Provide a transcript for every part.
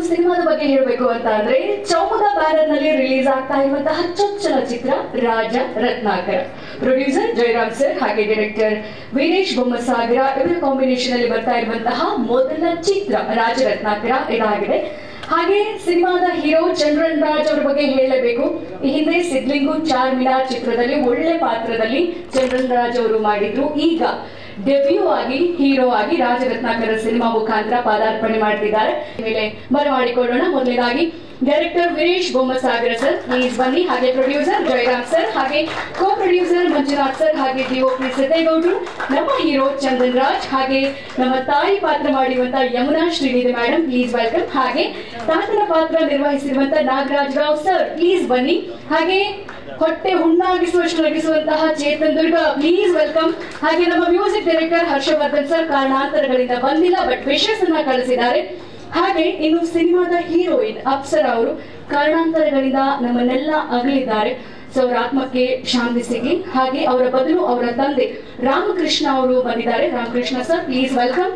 ಸಿನಿಮಾದ ಬಗ್ಗೆ ಹೇಳಬೇಕು ಅಂತ ಅಂದ್ರೆ ಚೌಮುದ ಬ್ಯಾನರ್ ನಲ್ಲಿ ರಿಲೀಸ್ ಆಗ್ತಾ ಇರುವಂತಹ ಚೊಚ್ಚಲ ಚಿತ್ರ ರಾಜ ರತ್ನಾಕರ. ಪ್ರೊಡ್ಯೂಸರ್ ಜಯರಾಮ್ ಸರ್ ಹಾಗೆ ಡೈರೆಕ್ಟರ್ ವೀರೇಶ್ ಬೊಮ್ಮಸಾಗರ ಇವರ ಕಾಂಬಿನೇಷನ್ ಅಲ್ಲಿ ಬರ್ತಾ ಇರುವಂತಹ ಮೊದಲ ಚಿತ್ರ ರಾಜ ರತ್ನಾಕರ ಇದಾಗಿದೆ. ಹಾಗೆ ಸಿನಿಮಾದ ಹೀರೋ ಚಂದ್ರನ್ ರಾಜ್ ಅವರ ಬಗ್ಗೆ ಹೇಳಲೇಬೇಕು. ಈ ಹಿಂದೆ ಸಿದ್ಲಿಂಗು ಚಾರ್ಮಿನಾರ್ ಚಿತ್ರದಲ್ಲಿ ಒಳ್ಳೆ ಪಾತ್ರದಲ್ಲಿ ಚಂದ್ರನ್ ರಾಜ್ ಅವರು ಮಾಡಿದ್ರು. ಈಗ ಡೆಬ್ಯೂ ಆಗಿ ಹೀರೋ ಆಗಿ ರಾಜ ರತ್ನಾಕರ ಸಿನಿಮಾ ಮುಖಾಂತರ ಪಾದಾರ್ಪಣೆ ಮಾಡ್ತಿದ್ದಾರೆ. ಮೇಲೆ ಬರಮಾಡಿಕೊಳ್ಳೋಣ. ಮೊದಲನೇದಾಗಿ director Veeresh Bommasagara sir please ಬನ್ನಿ. ಹಾಗೆ ಪ್ರೊಡ್ಯೂಸರ್ ಜಯರಾಮ್ ಸರ್ ಹಾಗೆ ಕೋ ಪ್ರೊಡ್ಯೂಸರ್ ಮಂಜುನಾಥ್ ಸರ್ ಹಾಗೆ ಡಿಒಪಿ ಸಿದ್ದೇಗೌಡರು, ನಮ್ಮ ಹೀರೋ ಚಂದನ್ ರಾಜ್ ಹಾಗೆ ನಮ್ಮ ತಾಯಿ ಪಾತ್ರ ಮಾಡಿರುವಂತ Yamuna Srinidhi madam please welcome. ಹಾಗೆ ತಾತನ ಪಾತ್ರ ನಿರ್ವಹಿಸಿರುವಂತ ನಾಗರಾಜ್ ರಾವ್ ಸರ್ ಪ್ಲೀಸ್ ಬನ್ನಿ. ಹಾಗೆ ಹೊಟ್ಟೆ ಹುಣ್ಣಾಗಿಸುವಷ್ಟು ನಗಿಸುವಂತಹ ಚೇತನ್ ದುರ್ಗ ಪ್ಲೀಸ್ ವೆಲ್ಕಮ್. ಹಾಗೆ ನಮ್ಮ ಮ್ಯೂಸಿಕ್ ಡೈರೆಕ್ಟರ್ ಹರ್ಷವರ್ಧನ್ ಸರ್ ಕಾರಣಾಂತರಗಳಿಂದ ಬಂದಿಲ್ಲ ಬಟ್ ವಿಶಸ್ ಅನ್ನ ಕಳಿಸಿದ್ದಾರೆ. ಹಾಗೆ ಇನ್ನು ಸಿನಿಮಾದ ಹೀರೋಯಿನ್ ಅಪ್ಸರಾ ಅವರು ಕಾರಣಾಂತರಗಳಿಂದ ನಮ್ಮನ್ನೆಲ್ಲ ಅಗಲಿದ್ದಾರೆ. ಸೊ ಅವರ ಆತ್ಮಕ್ಕೆ ಶಾಂತಿ ಸಿಗಲಿ. ಹಾಗೆ ಅವರ ಬದಲು ಅವರ ತಂದೆ ರಾಮಕೃಷ್ಣ ಅವರು ಬಂದಿದ್ದಾರೆ. Ramakrishna sir please welcome.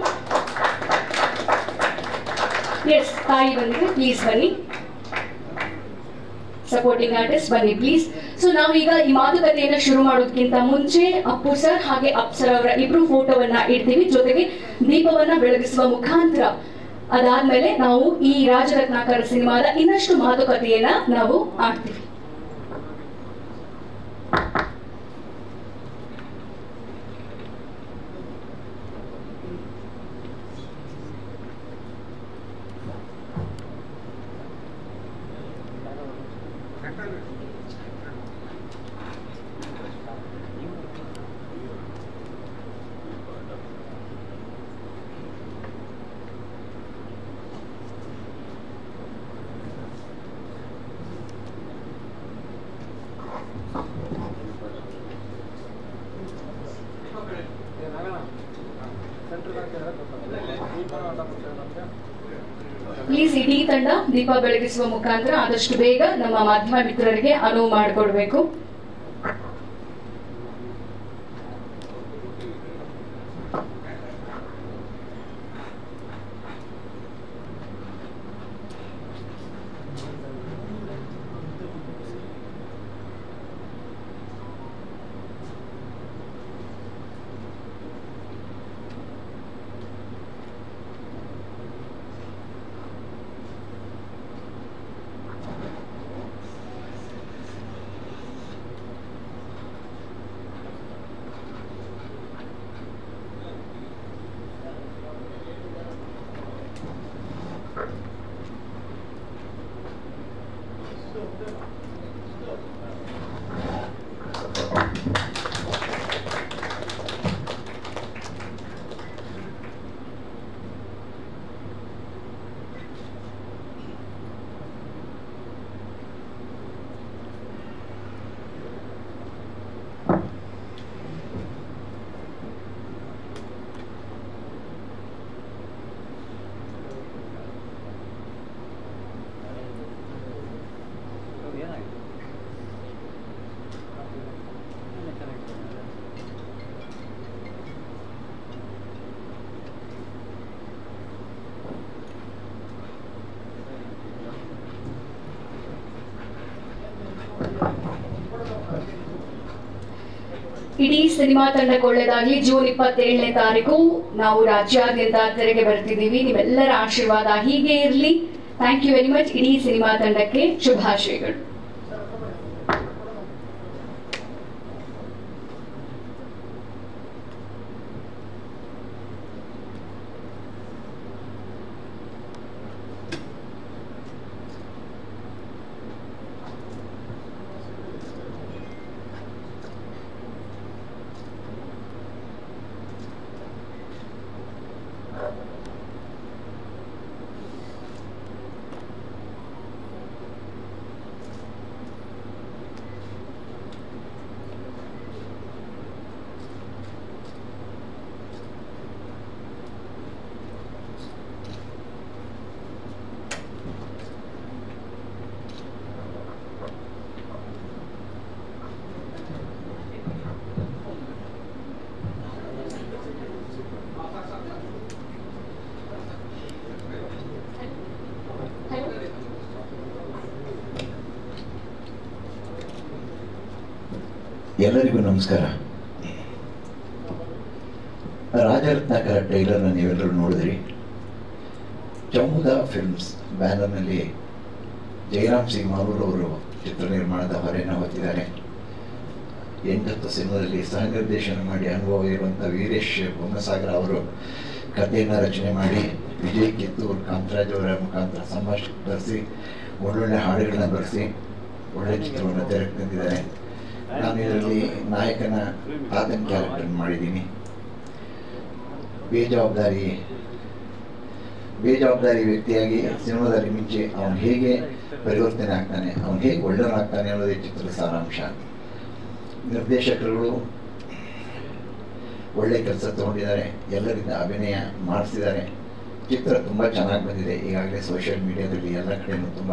Yes ತಾಯಿ ಬಂದಿದೆ ಪ್ಲೀಸ್ ಬನ್ನಿ. ಸಪೋರ್ಟಿಂಗ್ ಆರ್ಟಿಸ್ಟ್ ಬನ್ನಿ ಪ್ಲೀಸ್. ಸೊ ನಾವೀಗ ಈ ಮಾತುಕತೆಯನ್ನ ಶುರು ಮಾಡೋದಕ್ಕಿಂತ ಮುಂಚೆ ಅಪ್ಪು ಸರ್ ಹಾಗೆ ಅಪ್ಸರಾ ಅವರ ಇಬ್ರು ಫೋಟೋವನ್ನ ಇಡ್ತೀವಿ, ಜೊತೆಗೆ ದೀಪವನ್ನ ಬೆಳಗಿಸುವ ಮುಖಾಂತರ. ಅದಾದ್ಮೇಲೆ ನಾವು ಈ ರಾಜ ರತ್ನಾಕರ ಸಿನಿಮಾದ ಇನ್ನಷ್ಟು ಮಾತುಕತೆಯನ್ನ ನಾವು ಆಡ್ತೀವಿ. ಪ್ಲೀಸ್ ಇಡೀ ತಂಡ ದೀಪ ಬೆಳಗಿಸುವ ಮುಖಾಂತರ ಆದಷ್ಟು ಬೇಗ ನಮ್ಮ ಮಾಧ್ಯಮ ಮಿತ್ರರಿಗೆ ಅನುವು ಮಾಡಿಕೊಡ್ಬೇಕು. ಇಡೀ ಸಿನಿಮಾ ತಂಡಕ್ಕೆ ಒಳ್ಳೆಯದಾಗಲಿ. ಜೂನ್ 27ನೇ ತಾರೀಕು ನಾವು ರಾಜ್ಯಾದ್ಯಂತ ತೆರೆಗೆ ಬರ್ತಿದ್ದೀವಿ. ನಿಮ್ಮೆಲ್ಲರ ಆಶೀರ್ವಾದ ಹೀಗೆ ಇರಲಿ. Thank you very much. ಇಡೀ ಸಿನಿಮಾ ತಂಡಕ್ಕೆ ಶುಭಾಶಯಗಳು. ಎಲ್ಲರಿಗೂ ನಮಸ್ಕಾರ. ರಾಜರತ್ನಾಕರ ಟ್ರೈಲರ್ನ ನೀವೆಲ್ಲರೂ ನೋಡಿದ್ರಿ. ಚೌಮುದ ಫಿಲ್ಮ್ಸ್ ಬ್ಯಾನರ್ನಲ್ಲಿ ಜಯರಾಮ್ ಸಿಂಗ್ ಅವರು ಚಿತ್ರ ನಿರ್ಮಾಣದ ಹೊರೆಯನ್ನು ಹೊತ್ತಿದ್ದಾರೆ. 8 ಸಿನಿಮಾದಲ್ಲಿ ಸಹ ನಿರ್ದೇಶನ ಮಾಡಿ ಅನುಭವ ಇರುವಂಥ ವೀರೇಶ್ ಬೊಮ್ಮಸಾಗರ ಅವರು ಕಥೆಯನ್ನು ರಚನೆ ಮಾಡಿ ವಿಜಯ್ ಕಿತ್ತೂರ್ ಕಾಂತರಾಜ್ ಅವರ ಮುಖಾಂತರ ಸಂಭಾಷಣೆ ಬರೆಸಿ ಒಳ್ಳೊಳ್ಳೆ ಹಾಡುಗಳನ್ನ ಬರೆಸಿ ಒಳ್ಳೆ ಚಿತ್ರವನ್ನು ತೆರೆಗೆ ತಂದಿದ್ದಾರೆ. ನಾನು ಇದರಲ್ಲಿ ನಾಯಕನ ಆತನ ಕ್ಯಾರೆಕ್ಟರ್ ಮಾಡಿದ್ದೀನಿ. ಬೇಜವಾಬ್ದಾರಿ ವ್ಯಕ್ತಿಯಾಗಿ ಸಿನಿಮಾದಲ್ಲಿ ಮಿಂಚಿ ಅವನು ಹೇಗೆ ಪರಿವರ್ತನೆ ಆಗ್ತಾನೆ, ಅವನು ಹೇಗೆ ಒಳ್ಳೆಯವನಾಗ್ತಾನೆ ಅನ್ನೋದೇ ಚಿತ್ರದ ಸಾರಾಂಶ. ನಿರ್ದೇಶಕರುಗಳು ಒಳ್ಳೆ ಕೆಲಸ ತಗೊಂಡಿದ್ದಾರೆ, ಎಲ್ಲರಿಂದ ಅಭಿನಯ ಮಾಡಿಸಿದ್ದಾರೆ. ಚಿತ್ರ ತುಂಬ ಚೆನ್ನಾಗಿ ಬಂದಿದೆ. ಈಗಾಗಲೇ ಸೋಷಿಯಲ್ ಮೀಡಿಯಾದಲ್ಲಿ ಎಲ್ಲ ಕಡೆಯೂ ತುಂಬ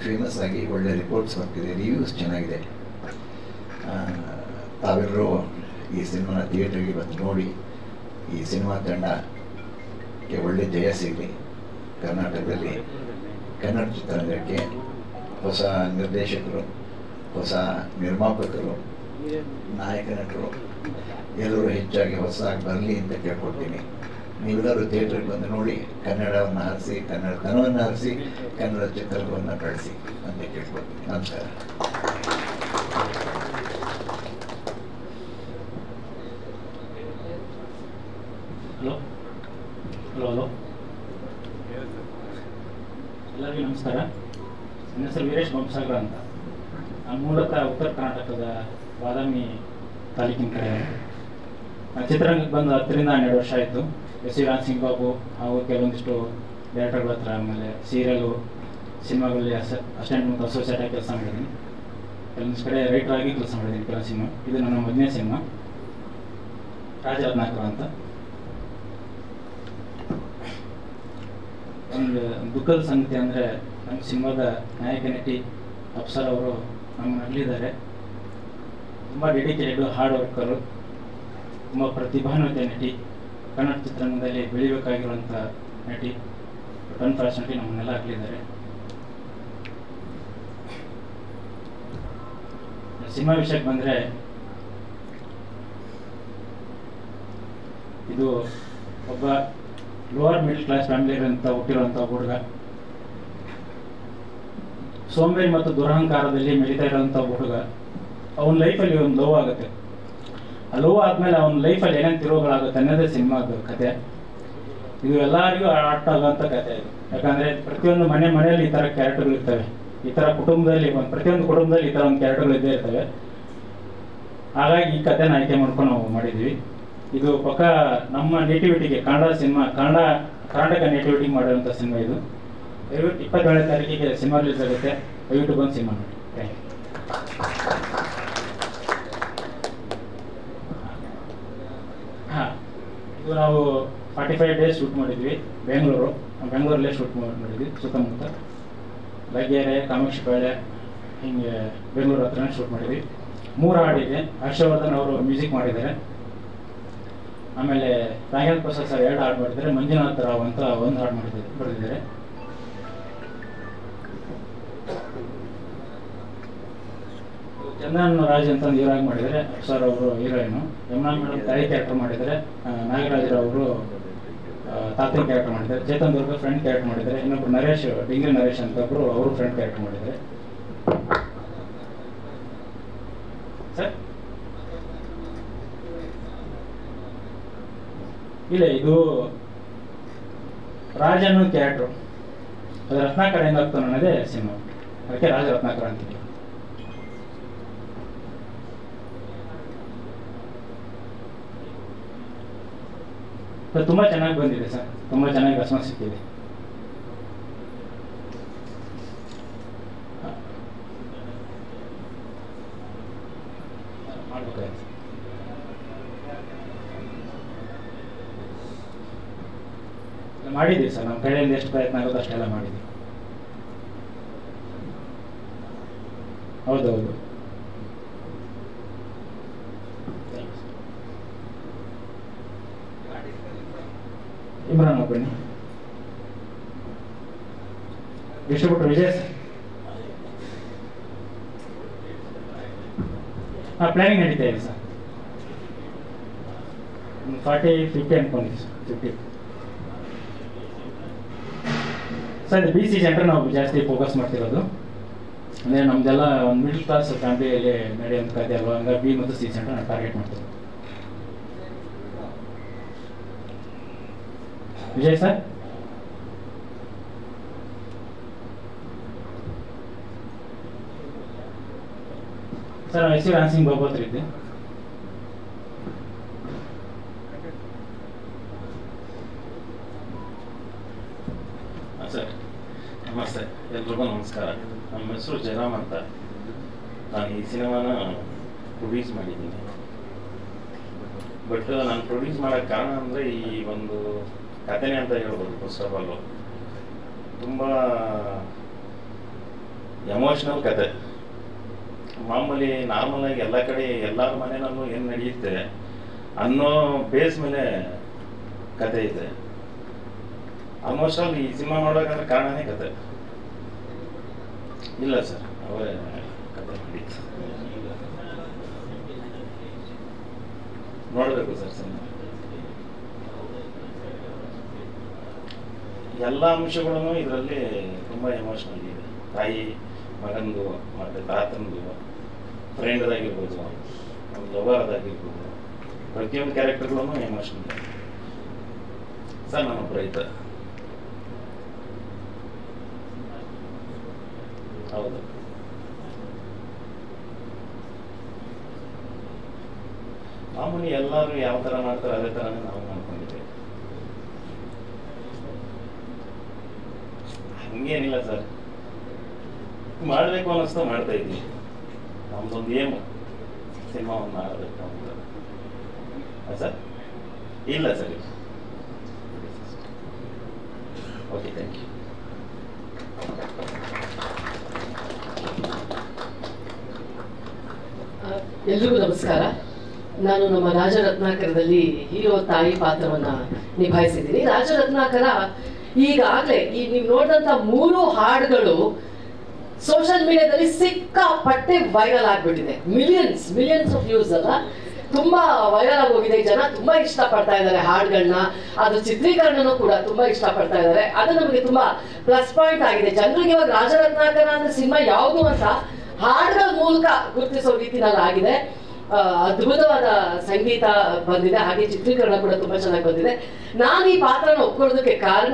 ಫೇಮಸ್ ಆಗಿ ಒಳ್ಳೆ ರಿಪೋರ್ಟ್ಸ್ ಬರ್ತಿದೆ, ರಿವ್ಯೂಸ್ ಚೆನ್ನಾಗಿದೆ. ತಾವೆಲ್ಲರೂ ಈ ಸಿನಿಮಾನ ಥಿಯೇಟ್ರಿಗೆ ಬಂದು ನೋಡಿ ಈ ಸಿನಿಮಾ ತಂಡಕ್ಕೆ ಒಳ್ಳೆ ಜಯ ಸಿಗಲಿ. ಕರ್ನಾಟಕದಲ್ಲಿ ಕನ್ನಡ ಚಿತ್ರರಂಗಕ್ಕೆ ಹೊಸ ನಿರ್ದೇಶಕರು, ಹೊಸ ನಿರ್ಮಾಪಕರು, ನಾಯಕ ನಟರು ಎಲ್ಲರೂ ಹೆಚ್ಚಾಗಿ ಹೊಸದಾಗಿ ಬರಲಿ ಅಂತ ಕೇಳ್ಕೊಡ್ತೀನಿ. ನೀವೆಲ್ಲರೂ ಥಿಯೇಟ್ರಿಗೆ ಬಂದು ನೋಡಿ, ಕನ್ನಡವನ್ನು ಹರಿಸಿ, ಕನ್ನಡತನವನ್ನು ಹರಿಸಿ, ಕನ್ನಡ ಚಿತ್ರವನ್ನು ಬೆಳೆಸಿ ಅಂತ ಕೇಳ್ಕೊಡ್ತೀನಿ. ನಮಸ್ಕಾರ. ಹಲೋ ಎಲ್ಲರಿಗೂ ನಮಸ್ಕಾರ. ನನ್ನ ಹೆಸರು ವೀರೇಶ್ ಬೊಮ್ಮಸಾಗರ ಅಂತ. ನಾನು ಮೂಲತಃ ಉತ್ತರ ಕರ್ನಾಟಕದ ಬಾದಾಮಿ ತಾಲೂಕಿನ ಕಡೆ. ಚಿತ್ರರಂಗಕ್ಕೆ ಬಂದು 10 ರಿಂದ 12 ವರ್ಷ ಆಯಿತು. ಎಸ್ ವಿ ರಾಜಸಿಂಗ್ ಬಾಬು ಹಾಗೂ ಕೆಲವೊಂದಿಷ್ಟು ಡೈರೆಕ್ಟರ್ಗಳ ಹತ್ರ, ಆಮೇಲೆ ಸೀರಿಯಲು, ಸಿನಿಮಾಗಳಲ್ಲಿ ಅಸಿಸ್ಟೆಂಟ್ ಮತ್ತು ಅಸೋಸಿಯೇಟ್ ಆಗಿ ಕೆಲಸ ಮಾಡಿದ್ದೀನಿ. ಕೆಲವೊಂದಿಷ್ಟು ಕಡೆ ರೈಟರ್ ಆಗಿ ಕೆಲಸ ಮಾಡಿದ್ದೀನಿ ಕೆಲವು ಸಿನಿಮಾ. ಇದು ನನ್ನ ಮೊದಲನೇ ಸಿನಿಮಾ, ರಾಜರತ್ನಾಕರ ಅಂತ. ಒಂದು ದುಃಖದ ಸಂಗತಿ ಅಂದರೆ, ನಮ್ಮ ಸಿನಿಮಾದ ನಾಯಕ ನಟಿ ಅಪ್ಸರ ಅವರು ನಮ್ಮನ್ನು ಅಗಲಿದ್ದಾರೆ. ತುಂಬ ಡೆಡಿಕೇಟೆಡ್, ಹಾರ್ಡ್ ವರ್ಕರು, ತುಂಬ ಪ್ರತಿಭಾನ್ವಿತ ನಟಿ, ಕನ್ನಡ ಚಿತ್ರರಂಗದಲ್ಲಿ ಬೆಳಿಬೇಕಾಗಿರುವಂಥ ನಟಿ. ಅನ್ಫಾರ್ಚುನೇಟ್ಲಿ ನಮ್ಮನ್ನೆಲ್ಲ ಅಗಲಿದ್ದಾರೆ. ಸಿನಿಮಾ ವಿಷಯಕ್ಕೆ ಬಂದರೆ, ಇದು ಒಬ್ಬ ಲೋವರ್ ಮಿಡಲ್ ಕ್ಲಾಸ್ ಫ್ಯಾಮಿಲಿಯಂತ ಹುಟ್ಟಿರುವಂಥ ಹುಡುಗ, ಸೋಂಬೇರಿ ಮತ್ತು ದುರಹಂಕಾರದಲ್ಲಿ ಮೆರಿತಾ ಇರೋಂಥ ಹುಡುಗ. ಅವನ ಲೈಫಲ್ಲಿ ಒಂದು ಲವ್ ಆಗುತ್ತೆ. ಆ ಲವ್ ಆದಮೇಲೆ ಅವನ ಲೈಫಲ್ಲಿ ಏನೇನು ತಿರುವುಗಳಾಗುತ್ತೆ ಅನ್ನೋದೇ ಸಿನಿಮಾದ ಕತೆ. ಇದು ಎಲ್ಲರಿಗೂ ಆಟ ಆಗುವಂಥ ಕತೆ ಇದು. ಯಾಕಂದರೆ ಪ್ರತಿಯೊಂದು ಮನೆಯಲ್ಲಿ ಈ ಥರ ಕ್ಯಾರೆಕ್ಟರ್ಗಳು ಇರ್ತವೆ. ಈ ಥರ ಕುಟುಂಬದಲ್ಲಿ, ಪ್ರತಿಯೊಂದು ಕುಟುಂಬದಲ್ಲಿ ಈ ಥರ ಒಂದು ಕ್ಯಾರೆಕ್ಟರ್ಗಳು ಇದ್ದೇ ಇರ್ತವೆ. ಹಾಗಾಗಿ ಈ ಕಥೆನ ಆಯ್ಕೆ ಮಾಡ್ಕೊಂಡು ನಾವು ಮಾಡಿದ್ದೀವಿ. ಇದು ಪಕ್ಕ ನಮ್ಮ ನೇಟಿವಿಟಿಗೆ, ಕನ್ನಡ ಸಿನಿಮಾ, ಕರ್ನಾಟಕ ನೇಟಿವಿಟಿಗೆ ಮಾಡಿರುವಂಥ ಸಿನಿಮಾ ಇದು. ದಯವಿಟ್ಟು 27ನೇ ತಾರೀಕಿಗೆ ಸಿನಿಮಾ ರಿಲೀಸ್ ಆಗುತ್ತೆ. ದಯವಿಟ್ಟು ಬಂದು ಸಿನಿಮಾ ನೋಡಿ. Thank you. ಹಾಂ, ಇದು ನಾವು 45 ಡೇಸ್ ಶೂಟ್ ಮಾಡಿದ್ವಿ. ಬೆಂಗಳೂರಲ್ಲೇ ಶೂಟ್ ಮಾಡಿದ್ವಿ. ಸುತ್ತಮುತ್ತ ಲಗ್ಗೆರೆ, ಕಾಮಾಕ್ಷಿಪಾಳ್ಯ, ಹಿಂಗೆ ಬೆಂಗಳೂರು ಹತ್ರನೇ ಶೂಟ್ ಮಾಡಿದ್ವಿ. 3 ಹಾಡಿದೆ. ಹರ್ಷವರ್ಧನ್ ಅವರು ಮ್ಯೂಸಿಕ್ ಮಾಡಿದ್ದಾರೆ. ಆಮೇಲೆ ರಾಘವೇಂದ್ರ ಪ್ರಸಾದ್ ಸರ್ 2 ಹಾಡು ಮಾಡಿದ್ದಾರೆ. ಮಂಜುನಾಥ್ ರಾವ್ ಅಂತ 1 ಹಾಡು ಬರೆದಿದ್ದಾರೆ. ಚಂದನ್ ರಾಜ್ ಅಂತ ಒಂದು ಹೀರೋಯಿನ್ ಮಾಡಿದ್ದಾರೆ. ಸರ್ ಅವರು ಹೀರೋಯಿನು. ಯಮುನಾ ಮೇಡಮ್ ತಾಯಿ ಕ್ಯಾರೆಕ್ಟರ್ ಮಾಡಿದ್ದಾರೆ. ನಾಗರಾಜರವರು ತಾತನ ಕ್ಯಾರೆಕ್ಟರ್ ಮಾಡಿದ್ದಾರೆ. ಚೇತನ್ ದುರ್ಗ ಫ್ರೆಂಡ್ ಕ್ಯಾರೆಕ್ಟರ್ ಮಾಡಿದ್ದಾರೆ. ಇನ್ನೊಬ್ರು ನರೇಶ್, ಡಿಂಗ್ರಿ ನರೇಶ್ ಅಂತ ಒಬ್ಬರು, ಅವರು ಫ್ರೆಂಡ್ ಕ್ಯಾರೆಕ್ಟರ್ ಮಾಡಿದ್ದಾರೆ. ಸರ್ ಇಲ್ಲ, ಇದು ರಾಜ ಅನ್ನೋ ಕ್ಯಾರೆಕ್ಟ್ರು, ಅದು ರತ್ನಾಕರ ಹೆಂಗಾಗ್ತಾನೆ ಅನ್ನೋದೇ ಸಿನಿಮಾ. ಅದಕ್ಕೆ ರಾಜ ರತ್ನಾಕರ ಅಂತೀವಿ. ತುಂಬ ಚೆನ್ನಾಗಿ ಬಂದಿದೆ ಸರ್. ತುಂಬ ಚೆನ್ನಾಗಿ ರೆಸ್ಪಾನ್ಸ್ ಸಿಕ್ಕಿದೆ. ಮಾಡ್ಬೇಕಾಯ್ತು. ಮಾಡಿದ್ದೀವಿ ಸರ್. ನಮ್ಮ ಕಡೆಯಿಂದ ಎಷ್ಟು ಪ್ರಯತ್ನ ಆಗುತ್ತೋ ಅಷ್ಟೆಲ್ಲ ಮಾಡಿದ್ದೀವಿ. ಹೌದೌದು. ಇಮ್ರಾನ್ ಬನ್ನಿ. Distributor Vijay sir. ಪ್ಲಾನಿಂಗ್ ನಡೀತಾ ಇದೆ ಸರ್. 40-50 ಅನ್ಕೊಂಡಿದ್ವಿ ಸರ್. 50 ಸರ್. ಇದು BC ಜೆಂಡರ್ ನಾವು ಜಾಸ್ತಿ ಫೋಕಸ್ ಮಾಡ್ತಿರೋದು. ಅಂದರೆ ನಮ್ದೆಲ್ಲ ಒಂದು ಮಿಡಲ್ ಕ್ಲಾಸ್ ಫ್ಯಾಮಿಲಿಯಲ್ಲಿ ನಡೆಯುವಂಥ ಕಥೆ ಅಲ್ವಾ, ಹಂಗಾಗಿ B ಮತ್ತು C ಜೆಂಡರ್ ನಾವು ಟಾರ್ಗೆಟ್ ಮಾಡ್ತೀವಿ. ವಿಜಯ್ ಸರ್. ಸರ್ ನಾನು ಹೆಸರು ರಾಮ್ ಸಿಂಗ್ ಬಾಬು ಹತ್ರ ಇದ್ದೆ. ಸರ್ ನಮಸ್ತೆ, ಎಲ್ರಿಗೂ ನಮಸ್ಕಾರ. ನಮ್ಮ ಹೆಸರು ಜಯರಾಮ್ ಅಂತ. ನಾನು ಈ ಸಿನಿಮಾನ ಪ್ರೊಡ್ಯೂಸ್ ಮಾಡಿದ್ದೀನಿ. ಬಟ್ ನಾನು ಪ್ರೊಡ್ಯೂಸ್ ಮಾಡೋಕ್ಕೆ ಕಾರಣ ಅಂದರೆ ಈ ಒಂದು ಕಥೆನೇ ಅಂತ ಹೇಳ್ಬೋದು. ಫಸ್ಟ್ ಆಫ್ ಆಲು ತುಂಬ ಎಮೋಷ್ನಲ್ ಕತೆ. ಮಾಮೂಲಿ ನಾರ್ಮಲಾಗಿ ಎಲ್ಲ ಕಡೆ ಎಲ್ಲರ ಮನೆಯಲ್ಲೂ ಏನು ನಡೆಯುತ್ತೆ ಅನ್ನೋ ಬೇಸ್ ಮೇಲೆ ಕತೆ ಇದೆ. ಆಲ್ಮೋಸ್ಟ್ ಆಲ್ ಈ ಸಿನಿಮಾ ಮಾಡೋಕಂದ್ರೆ ಕಾರಣನೇ ಕತೆ ಇಲ್ಲ ಸರ್, ಅವರೇ ಕತೆ ಮಾಡಿದ್ದು. ನೋಡಬೇಕು ಸರ್ ಸಿನಿಮಾ. ಎಲ್ಲ ಅಂಶಗಳೂ ಇದರಲ್ಲಿ ತುಂಬ ಎಮೋಷ್ನಲ್ ಇದೆ. ತಾಯಿ ಮಗಂದು ಮತ್ತು ತಾತಂದು, ಫ್ರೆಂಡ್ದಾಗಿರ್ಬೋದು, ಲವರ್ದಾಗಿರ್ಬೋದು, ಪ್ರತಿಯೊಂದು ಕ್ಯಾರೆಕ್ಟರ್ಗಳೂ ಎಮೋಷ್ನಲ್ ಇದೆ ಸರ್. ನಾನೊಬ್ಬ ರೈತ. ಹೌದು. ಮಾಮೂಲಿ ಎಲ್ಲರೂ ಯಾವ ಥರ ಮಾಡ್ತಾರೆ ಅದೇ ಥರನೇ ನಾವು ಮಾಡ್ಕೊಂಡಿದ್ದೇವೆ. ಹಂಗೇನಿಲ್ಲ ಸರ್, ಮಾಡಬೇಕು ಅನ್ನಿಸ್ತಾ ಮಾಡ್ತಾ ಇದ್ದೀವಿ. ನಮ್ದೊಂದು ಏಮು ಸಿನಿಮಾವನ್ನು ಮಾಡಬೇಕು ಅಂತ ಸರ್. ಇಲ್ಲ ಸರ್. Okay, thank you. ಎಲ್ರಿಗೂ ನಮಸ್ಕಾರ. ನಾನು ನಮ್ಮ ರಾಜರತ್ನಾಕರದಲ್ಲಿ ಹೀರೋ ತಾಯಿ ಪಾತ್ರವನ್ನ ನಿಭಾಯಿಸಿದ್ದೀನಿ. ರಾಜರತ್ನಾಕರ ಈಗಾಗಲೇ ನೀವು ನೋಡಿದಂತ 3 ಹಾಡುಗಳು ಸೋಷಿಯಲ್ ಮೀಡಿಯಾದಲ್ಲಿ ಸಿಕ್ಕಾಪಟ್ಟೆ ವೈರಲ್ ಆಗ್ಬಿಟ್ಟಿದೆ. ಮಿಲಿಯನ್ಸ್ ಆಫ್ ವ್ಯೂಸ್ ಅಲ್ಲ, ತುಂಬಾ ವೈರಲ್ ಆಗೋಗಿದೆ. ಜನ ತುಂಬಾ ಇಷ್ಟಪಡ್ತಾ ಇದ್ದಾರೆ ಹಾಡುಗಳನ್ನ. ಅದ್ರ ಚಿತ್ರೀಕರಣನೂ ಕೂಡ ತುಂಬಾ ಇಷ್ಟಪಡ್ತಾ ಇದ್ದಾರೆ. ಅದು ನಮಗೆ ತುಂಬಾ ಪ್ಲಸ್ ಪಾಯಿಂಟ್ ಆಗಿದೆ. ಜನರಿಗೆ ಇವಾಗ ರಾಜರತ್ನಾಕರ ಅಂದ್ರೆ ಸಿನಿಮಾ ಯಾವುದು ಅಂತ ಹಾಡುಗಳ ಮೂಲಕ ಗುರುತಿಸೋ ರೀತಿನಲ್ಲಿ ಆಗಿದೆ. ಅದ್ಭುತವಾದ ಸಂಗೀತ ಬಂದಿದೆ, ಹಾಗೆ ಚಿತ್ರೀಕರಣ ಕೂಡ ತುಂಬಾ ಚೆನ್ನಾಗಿ ಬಂದಿದೆ. ನಾನು ಈ ಪಾತ್ರನ ಒಪ್ಕೊಳ್ಳೋದಕ್ಕೆ ಕಾರಣ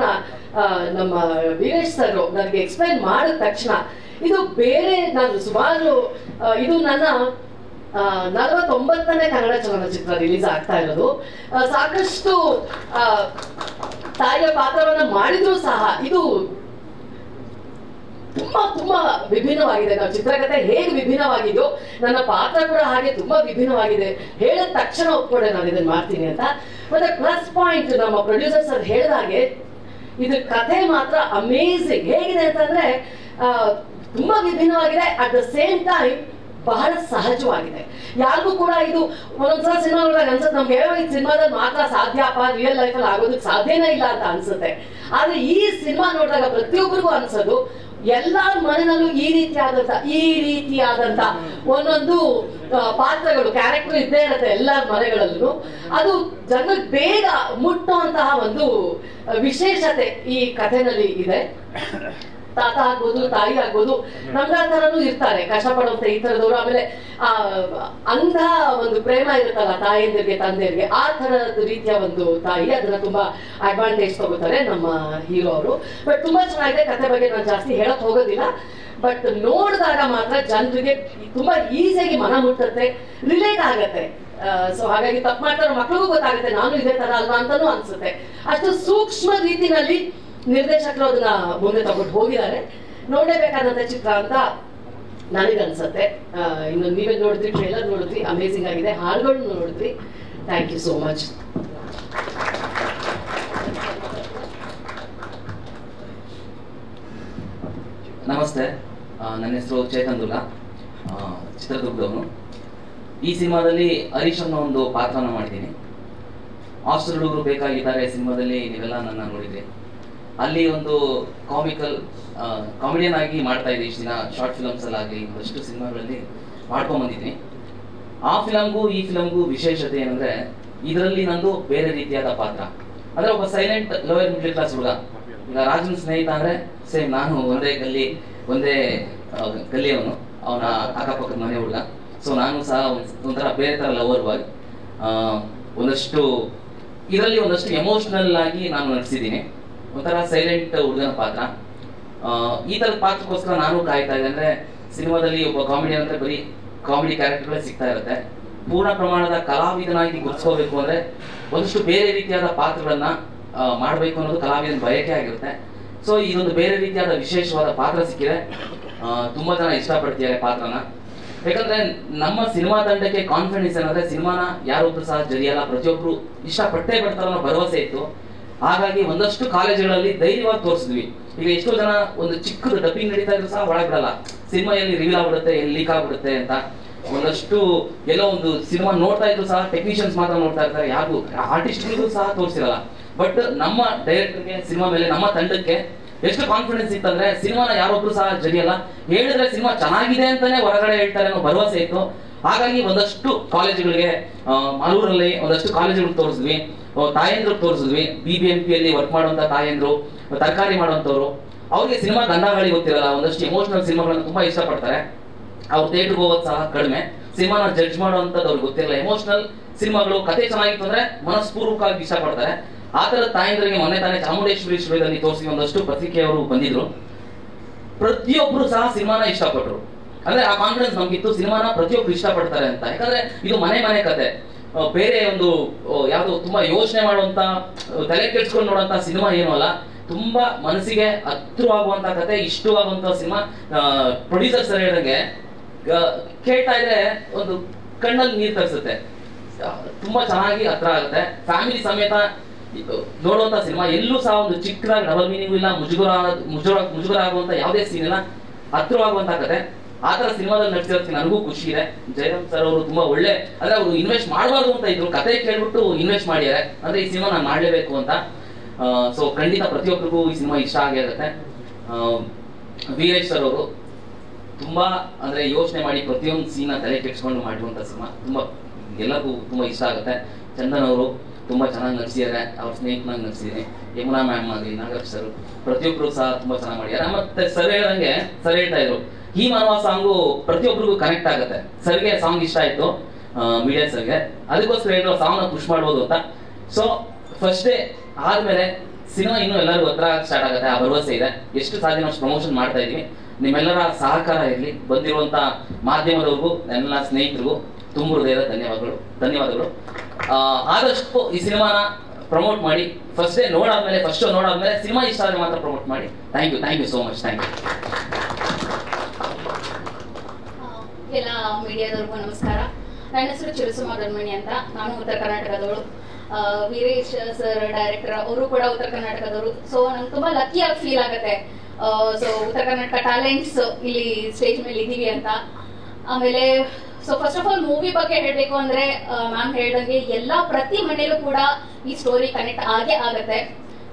ನಮ್ಮ ವೀರೇಶ್ ಸರ್ ನನಗೆ ಎಕ್ಸ್ಪ್ಲೈನ್ ಮಾಡಿದ ತಕ್ಷಣ ಇದು ಬೇರೆ, ನಾನು ಸುಮಾರು ಇದು ನನ್ನ 49ನೇ ಕನ್ನಡ ಚಲನಚಿತ್ರ ರಿಲೀಸ್ ಆಗ್ತಾ ಇರೋದು. ಸಾಕಷ್ಟು ತಾಯಿಯ ಪಾತ್ರವನ್ನ ಮಾಡಿದ್ರು ಸಹ ಇದು ತುಂಬಾ ವಿಭಿನ್ನವಾಗಿದೆ. ನಾವು ಚಿತ್ರಕಥೆ ಹೇಗೆ ವಿಭಿನ್ನವಾಗಿದೆಯೋ ನನ್ನ ಪಾತ್ರ ಕೂಡ ಹಾಗೆ ತುಂಬಾ ವಿಭಿನ್ನವಾಗಿದೆ. ಹೇಳಿದ ತಕ್ಷಣ ಒಪ್ಕೊಂಡೆ ನಾನು ಇದನ್ನ ಮಾಡ್ತೀನಿ ಅಂತ. ಮತ್ತೆ ಪ್ಲಸ್ ಪಾಯಿಂಟ್ ನಮ್ಮ ಪ್ರೊಡ್ಯೂಸರ್ ಸರ್ ಹೇಳಿದ ಹಾಗೆ ಇದ್ರ ಕಥೆ ಮಾತ್ರ ಅಮೇಝಿಂಗ್. ಹೇಗಿದೆ ಅಂತಂದ್ರೆ ತುಂಬಾ ವಿಭಿನ್ನವಾಗಿದೆ, ಅಟ್ ದ ಸೇಮ್ ಟೈಮ್ ಬಹಳ ಸಹಜವಾಗಿದೆ. ಯಾರಿಗೂ ಕೂಡ ಇದು ಒಂದೊಂದ್ಸಲ ಸಿನಿಮಾ ನೋಡಿದಾಗ ಅನ್ಸುತ್ತೆ ನಮ್ಗೆ ಈ ಸಿನಿಮಾದಲ್ಲಿ ಮಾತ್ರ ಸಾಧ್ಯಪ್ಪ, ರಿಯಲ್ ಲೈಫಲ್ಲಿ ಆಗೋದಕ್ಕೆ ಸಾಧ್ಯನೇ ಇಲ್ಲ ಅಂತ ಅನ್ಸುತ್ತೆ. ಆದ್ರೆ ಈ ಸಿನಿಮಾ ನೋಡಿದಾಗ ಪ್ರತಿಯೊಬ್ಬರಿಗೂ ಅನ್ಸೋದು ಎಲ್ಲಾರ ಮನೆಯಲ್ಲೂ ಈ ರೀತಿಯಾದಂತ ಒಂದೊಂದು ಪಾತ್ರಗಳು, ಕ್ಯಾರೆಕ್ಟರ್ ಇದ್ದೇ ಇರುತ್ತೆ ಎಲ್ಲಾರ ಮನೆಗಳಲ್ಲೂ. ಅದು ಜನರಿಗೆ ಬೇಗ ಮುಟ್ಟುವಂತಹ ಒಂದು ವಿಶೇಷತೆ ಈ ಕಥೆನಲ್ಲಿ ಇದೆ. ತಾತ ಆಗ್ಬೋದು, ತಾಯಿ ಆಗ್ಬೋದು, ನಮ್ಗ ಆ ತರನು ಇರ್ತಾರೆ ಕಷ್ಟಪಡುವಂತ ಈ ತರದವರು. ಆಮೇಲೆ ಅಂಧ ಒಂದು ಪ್ರೇಮ ಇರುತ್ತಲ್ಲ ತಾಯಿಯಂದಿರಿಗೆ ತಂದೆಯರಿಗೆ, ಆ ತರದ ರೀತಿಯ ಒಂದು ತಾಯಿ, ಅದನ್ನ ತುಂಬಾ ಅಡ್ವಾಂಟೇಜ್ ತಗೋತಾರೆ ನಮ್ಮ ಹೀರೋ ಅವರು. ಬಟ್ ತುಂಬಾ ಚೆನ್ನಾಗಿದೆ. ಕಥೆ ಬಗ್ಗೆ ನಾನು ಜಾಸ್ತಿ ಹೇಳಕ್ ಹೋಗೋದಿಲ್ಲ. ಬಟ್ ನೋಡಿದಾಗ ಮಾತ್ರ ಜನರಿಗೆ ತುಂಬಾ ಈಸಿಯಾಗಿ ಮನ ಮುಟ್ಟುತ್ತೆ, ರಿಲೇಟ್ ಆಗತ್ತೆ. ಸೊ ಹಾಗಾಗಿ ತಪ್ಪು ಮಾಡ್ತಾರೋ ಮಕ್ಳಿಗೂ ಗೊತ್ತಾಗುತ್ತೆ ನಾನು ಇದೇ ತರ ಅಲ್ವಾ ಅಂತಾನು ಅನ್ಸುತ್ತೆ. ಅಷ್ಟು ಸೂಕ್ಷ್ಮ ರೀತಿನಲ್ಲಿ ನಿರ್ದೇಶಕರು ಅದನ್ನ ಮುಂದೆ ತಗೊಂಡು ಹೋಗಿದ್ದಾರೆ. ನೋಡಲೇಬೇಕಾದಂತ ಚಿತ್ರ ಅಂತ ನನಗನ್ಸುತ್ತೆ. ಇನ್ನು ನೀವೇ ನೋಡಿದ್ರಿ, ಟ್ರೇಲರ್ ನೋಡಿದ್ರಿ, ಅಮೇಸಿಂಗ್ ಆಗಿದೆ. ಹಾಡುಗಳನ್ನು ನೋಡಿದ್ರಿ. Thank you so much. ನಮಸ್ತೆ, ನನ್ನ ಹೆಸರು ಚೇತನ್ ದುಲ್ಲಾ, ಚಿತ್ರದುರ್ಗದವನು. ಈ ಸಿನಿಮಾದಲ್ಲಿ ಹರೀಶ್ ಅನ್ನೋ ಒಂದು ಪಾತ್ರನ ಮಾಡಿದ್ದೀನಿ. ಹಾಸ್ಟೆಲ್ ಹುಡುಗರು ಬೇಕಾಗಿದ್ದಾರೆ ಸಿನಿಮಾದಲ್ಲಿ ನೀವೆಲ್ಲ ನನ್ನ ನೋಡಿದ್ರಿ. ಅಲ್ಲಿ ಒಂದು ಕಾಮಿಡಿಯನ್ ಆಗಿ ಮಾಡ್ತಾ ಇದ್ದೆ. ಇಷ್ಟು ದಿನ ಶಾರ್ಟ್ ಫಿಲಮ್ಸ್ ಅಲ್ಲಾಗಲಿ ಒಂದಷ್ಟು ಸಿನಿಮಾಗಳಲ್ಲಿ ಮಾಡ್ಕೊಂಡ್ ಬಂದಿದ್ದೀನಿ. ಆ ಫಿಲಮ್ಗೂ ಈ ಫಿಲಮ್ಗೂ ವಿಶೇಷತೆ ಏನಂದ್ರೆ ಇದರಲ್ಲಿ ನಂದು ಬೇರೆ ರೀತಿಯಾದ ಪಾತ್ರ. ಅಂದ್ರೆ ಒಬ್ಬ ಸೈಲೆಂಟ್ ಲೋಯರ್ ಮಿಡ್ಲ್ ಕ್ಲಾಸ್ ಹುಡುಗ. ಈಗ ರಾಜನ್ ಸ್ನೇಹಿತ ಅಂದ್ರೆ ಸೇಮ್ ನಾನು ಒಂದೇ ಗಲ್ಲಿಯವನು, ಅವನ ಅಕ್ಕಪಕ್ಕದ ಮನೆ ಹುಡುಗ. ಸೊ ನಾನು ಸಹ ಒಂಥರ ಬೇರೆ ತರ ಲವರ್ ಬಾಯ್. ಇದರಲ್ಲಿ ಒಂದಷ್ಟು ಎಮೋಷನಲ್ ಆಗಿ ನಾನು ನಟಿಸಿದ್ದೀನಿ. ಒಂಥರ ಸೈಲೆಂಟ್ ಹುಡುಗನ ಪಾತ್ರ. ಈ ತರದ ಪಾತ್ರಕ್ಕೋಸ್ಕರ ನಾನು ಕಾಯ್ತಾ ಇದ್ದೆ. ಅಂದ್ರೆ ಸಿನಿಮಾದಲ್ಲಿ ಒಬ್ಬ ಕಾಮಿಡಿಯನ್ ಅಂದ್ರೆ ಬರೀ ಕಾಮಿಡಿ ಕ್ಯಾರೆಕ್ಟರ್ಗಳೇ ಸಿಗ್ತಾ ಇರುತ್ತೆ. ಪೂರ್ಣ ಪ್ರಮಾಣದ ಕಲಾವಿದನಾಗಿ ಗುರುತಿಸ್ಕೋಬೇಕು ಅಂದ್ರೆ ಒಂದಷ್ಟು ಬೇರೆ ರೀತಿಯಾದ ಪಾತ್ರಗಳನ್ನ ಮಾಡಬೇಕು ಅನ್ನೋದು ಕಲಾವಿದನ ಬಯಕೆ ಆಗಿರುತ್ತೆ. ಸೊ ಇದೊಂದು ಬೇರೆ ರೀತಿಯಾದ ವಿಶೇಷವಾದ ಪಾತ್ರ ಸಿಕ್ಕಿದೆ. ತುಂಬಾ ಜನ ಇಷ್ಟಪಡ್ತಿದ್ದಾರೆ ಪಾತ್ರನ. ಯಾಕಂದ್ರೆ ನಮ್ಮ ಸಿನಿಮಾ ತಂಡಕ್ಕೆ ಕಾನ್ಫಿಡೆನ್ಸ್ ಏನಂದ್ರೆ ಸಿನಿಮಾನ ಯಾರೊಬ್ರು ಸಹ ಜರಿಯಲ್ಲ, ಪ್ರತಿಯೊಬ್ರು ಇಷ್ಟಪಟ್ಟೇ ಬರ್ತಾರ ಅನ್ನೋ ಭರವಸೆ ಇತ್ತು. ಹಾಗಾಗಿ ಒಂದಷ್ಟು ಕಾಲೇಜುಗಳಲ್ಲಿ ಧೈರ್ಯವಾಗಿ ತೋರಿಸಿದ್ವಿ. ಈಗ ಎಷ್ಟೋ ಜನ ಒಂದು ಚಿಕ್ಕದು ಡಬ್ಬಿಂಗ್ ನಡೀತಾ ಇದ್ರು ಸಹ ಒಳಗೆ ಬಿಡಲ್ಲ, ಸಿನಿಮಾ ಎಲ್ಲಿ ರಿವೀಲ್ ಆಗ್ಬಿಡುತ್ತೆ, ಎಲ್ಲಿ ಲೀಕ್ ಆಗ್ಬಿಡುತ್ತೆ ಅಂತ. ಒಂದಷ್ಟು ಎಲ್ಲೋ ಒಂದು ಸಿನಿಮಾ ನೋಡ್ತಾ ಇದ್ರು ಸಹ ಟೆಕ್ನಿಷಿಯನ್ಸ್ ಮಾತ್ರ ನೋಡ್ತಾ ಇರ್ತಾರೆ, ಯಾರು ಆರ್ಟಿಸ್ಟ್ಗಳಿಗೂ ಸಹ ತೋರಿಸಿರಲ್ಲ. ಬಟ್ ನಮ್ಮ ಡೈರೆಕ್ಟರ್ಗೆ, ಸಿನಿಮಾ ಮೇಲೆ ನಮ್ಮ ತಂಡಕ್ಕೆ ಎಷ್ಟು ಕಾನ್ಫಿಡೆನ್ಸ್ ಇತ್ತಂದ್ರೆ ಸಿನಿಮಾನ ಯಾರೊಬ್ರು ಸಹ ಜರಿಯಲ್ಲ, ಹೇಳಿದ್ರೆ ಸಿನಿಮಾ ಚೆನ್ನಾಗಿದೆ ಅಂತಾನೆ ಹೊರಗಡೆ ಹೇಳ್ತಾರೆ ಅನ್ನೋ ಭರವಸೆ ಇತ್ತು. ಹಾಗಾಗಿ ಒಂದಷ್ಟು ಕಾಲೇಜುಗಳಿಗೆ, ಮಾಲೂರಲ್ಲಿ ಒಂದಷ್ಟು ಕಾಲೇಜುಗಳಿಗೆ ತೋರಿಸಿದ್ವಿ, ತಾಯಂದ್ರು ತೋರಿಸಿದ್ವಿ. BBMP ವರ್ಕ್ ಮಾಡುವಂತ ತಾಯಂದ್ರು, ತರಕಾರಿ ಮಾಡುವಂತವ್ರು, ಅವ್ರಿಗೆ ಸಿನಿಮಾ ಗಂಧಾವಳಿ ಗೊತ್ತಿರಲ್ಲ, ಒಂದಷ್ಟು ಎಮೋಷನಲ್ ಸಿನಿಮಾಗಳನ್ನ ತುಂಬಾ ಇಷ್ಟಪಡ್ತಾರೆ. ಅವ್ರು ಥಿಯೇಟರ್ಗೆ ಹೋಗೋದು ಸಹ ಕಡಿಮೆ, ಸಿನಿಮಾನ ಜಡ್ಜ್ ಮಾಡುವಂತದ್ದು ಅವ್ರಿಗೆ ಗೊತ್ತಿರಲ್ಲ. ಎಮೋಷನಲ್ ಸಿನಿಮಾಗಳು ಕಥೆ ಚೆನ್ನಾಗಿತ್ತು ಅಂದ್ರೆ ಮನಸ್ಪೂರ್ವಕವಾಗಿ ಇಷ್ಟಪಡ್ತಾರೆ. ಆ ತರದ ತಾಯಂದ್ರಿಗೆ ಮೊನ್ನೆ ತಾನೇ ಚಾಮುಂಡೇಶ್ವರಿ ಸ್ಟುಡಿಯೋದಲ್ಲಿ ತೋರಿಸಿ ಒಂದಷ್ಟು ಪತ್ರಿಕೆಯವರು ಬಂದಿದ್ರು. ಪ್ರತಿಯೊಬ್ರು ಸಹ ಸಿನಿಮಾನ ಇಷ್ಟಪಟ್ರು. ಅಂದ್ರೆ ಆ ಕಾನ್ಫಿಡೆನ್ಸ್ ನಮ್ಗಿತ್ತು, ಸಿನಿಮಾನ ಪ್ರತಿಯೊಬ್ರು ಇಷ್ಟಪಡ್ತಾರೆ ಅಂತ. ಯಾಕಂದ್ರೆ ಇದು ಮನೆ ಕತೆ, ಬೇರೆ ಒಂದು ಯಾವ್ದು ತುಂಬಾ ಯೋಚನೆ ಮಾಡುವಂತ, ತಲೆ ಕೆಡ್ಸ್ಕೊಂಡು ನೋಡುವಂತ ಸಿನಿಮಾ ಏನೂ ಅಲ್ಲ. ತುಂಬಾ ಮನಸ್ಸಿಗೆ ಹತ್ರವಾಗುವಂತ ಕತೆ, ಇಷ್ಟವಾಗುವಂತ ಸಿನಿಮಾ. ಪ್ರೊಡ್ಯೂಸರ್ ಸರ್ ಹೇಳಿದಂಗೆ ಕೇಳ್ತಾ ಇದ್ರೆ ಒಂದು ಕಣ್ಣಲ್ಲಿ ನೀರು ತರಿಸುತ್ತೆ, ತುಂಬಾ ಚೆನ್ನಾಗಿ ಹತ್ರ ಆಗುತ್ತೆ. ಫ್ಯಾಮಿಲಿ ಸಮೇತ ನೋಡುವಂತ ಸಿನಿಮಾ. ಎಲ್ಲೂ ಸಹ ಒಂದು ಚಿಕ್ಕದಾಗಿ ಡಬಲ್ ಮೀನಿಂಗ್ ಇಲ್ಲ, ಮುಜುಗರ ಆಗುವಂತ ಯಾವುದೇ ಸೀನ್ ಇಲ್ಲ, ಹತ್ರವಾಗುವಂತ ಕತೆ. ಆ ತರ ಸಿನಿಮಾದಲ್ಲಿ ನಟಿಸಿರೋದಕ್ಕೆ ನನಗೂ ಖುಷಿ ಇದೆ. ಜಯರಾಮ್ ಸರ್ ಅವರು ತುಂಬಾ ಒಳ್ಳೆ, ಅಂದ್ರೆ ಅವರು ಇನ್ವೆಸ್ಟ್ ಮಾಡಬಾರ್ದು ಅಂತ ಇದ್ರು, ಕತೆ ಕೇಳ್ಬಿಟ್ಟು ಇನ್ವೆಸ್ಟ್ ಮಾಡಿದ್ದಾರೆ. ಅಂದ್ರೆ ಈ ಸಿನಿಮಾ ನಾನು ಮಾಡ್ಲೇಬೇಕು ಅಂತ. ಸೊ ಖಂಡಿತ ಪ್ರತಿಯೊಬ್ಬರಿಗೂ ಈ ಸಿನಿಮಾ ಇಷ್ಟ ಆಗಿರುತ್ತೆ. ವೀರೇಶ್ ಸರ್ ಅವರು ತುಂಬಾ ಅಂದ್ರೆ ಯೋಚನೆ ಮಾಡಿ ಪ್ರತಿಯೊಂದು ಸೀನ ತಲೆ ಕೆಡ್ಸ್ಕೊಂಡು ಮಾಡಿರುವಂತ ಸಿನಿಮಾ. ತುಂಬಾ ಎಲ್ಲರಿಗೂ ತುಂಬಾ ಇಷ್ಟ ಆಗುತ್ತೆ. ಚಂದನ್ ಅವರು ತುಂಬಾ ಚೆನ್ನಾಗಿ ನಟಿಸಿದ್ದಾರೆ, ಅವ್ರ ಸ್ನೇಹಿತನಾಗಿ ನಟಿಸಿದ್ದೀನಿ. ಯಮುನಾ ಮ್ಯಾಮ್ ಆಗಲಿ, ನಾಗರಾಜ್ ಸರ್, ಪ್ರತಿಯೊಬ್ಬರು ಸಹ ತುಂಬಾ ಚೆನ್ನಾಗಿ ಮಾಡಿದ್ದಾರೆ. ಮತ್ತೆ ಸರ್ ಹೇಳ್ದಂಗೆ, ಸರ್ ಹೇಳ್ತಾ ಇದ್ರು ಈ ಮಾನವ ಸಾಂಗು ಪ್ರತಿಯೊಬ್ಬರಿಗೂ ಕನೆಕ್ಟ್ ಆಗುತ್ತೆ. ಸರ್ಗೆ ಸಾಂಗ್ ಇಷ್ಟ ಆಯ್ತು, ಮೀಡಿಯಾ ಸರ್ಗೆ, ಅದಕ್ಕೋಸ್ಕರ ಹೇಳಿದ್ರು ಸಾಂಗ್ ನ ಪುಷ್ ಮಾಡ್ಬೋದು ಅಂತ. ಸೊ ಫಸ್ಟ್ ಡೇ ಆದ್ಮೇಲೆ ಸಿನಿಮಾ ಇನ್ನೂ ಎಲ್ಲರಿಗೂ ಹತ್ರ ಸ್ಟಾರ್ಟ್ ಆಗುತ್ತೆ, ಆ ಭರವಸೆ ಇದೆ. ಎಷ್ಟು ಸಾಧ್ಯ ಅಷ್ಟು ಪ್ರಮೋಷನ್ ಮಾಡ್ತಾ ಇದೀವಿ. ನಿಮ್ಮೆಲ್ಲರ ಸಹಕಾರ ಇರಲಿ. ಬಂದಿರುವಂತ ಮಾಧ್ಯಮದವ್ರಿಗೂ, ಎಲ್ಲ ಸ್ನೇಹಿತರಿಗೂ ತುಂಬ ಹೃದಯದ ಧನ್ಯವಾದಗಳು. ಆದಷ್ಟು ಈ ಸಿನಿಮಾನ ಪ್ರಮೋಟ್ ಮಾಡಿ. ಫಸ್ಟ್ ಶೋ ನೋಡಾದ್ಮೇಲೆ ಸಿನಿಮಾ ಇಷ್ಟ ಆದ್ರೆ ಮಾತ್ರ ಪ್ರಮೋಟ್ ಮಾಡಿ. Thank you so much. Thank you. ಎಲ್ಲ ಮೀಡಿಯಾದವ್ರಿಗೂ ನಮಸ್ಕಾರ. ನನ್ನ ಹೆಸರು ಚಿರುಸುಮಾ ಗನ್ಮಣಿ ಅಂತ. ನಾನು ಉತ್ತರ ಕರ್ನಾಟಕದವಳು. ವೀರೇಶ್ ಸರ್ ಡೈರೆಕ್ಟರ್, ಅವರು ಕೂಡ ಉತ್ತರ ಕರ್ನಾಟಕದವರು. ಸೊ ನಂಗೆ ತುಂಬಾ ಲಕ್ಕಿಯಾಗಿ ಫೀಲ್ ಆಗುತ್ತೆ. ಸೊ ಉತ್ತರ ಕರ್ನಾಟಕ ಟ್ಯಾಲೆಂಟ್ಸ್ ಇಲ್ಲಿ ಸ್ಟೇಜ್ ಮೇಲೆ ಇದೀವಿ ಅಂತ. ಆಮೇಲೆ so first of all movie ಬಗ್ಗೆ ಹೇಳ್ಬೇಕು ಅಂದ್ರೆ, ಮ್ಯಾಮ್ ಹೇಳ್ದಂಗೆ ಪ್ರತಿ ಮನೇಲೂ ಕೂಡ ಈ ಸ್ಟೋರಿ ಕನೆಕ್ಟ್ ಆಗೇ ಆಗತ್ತೆ.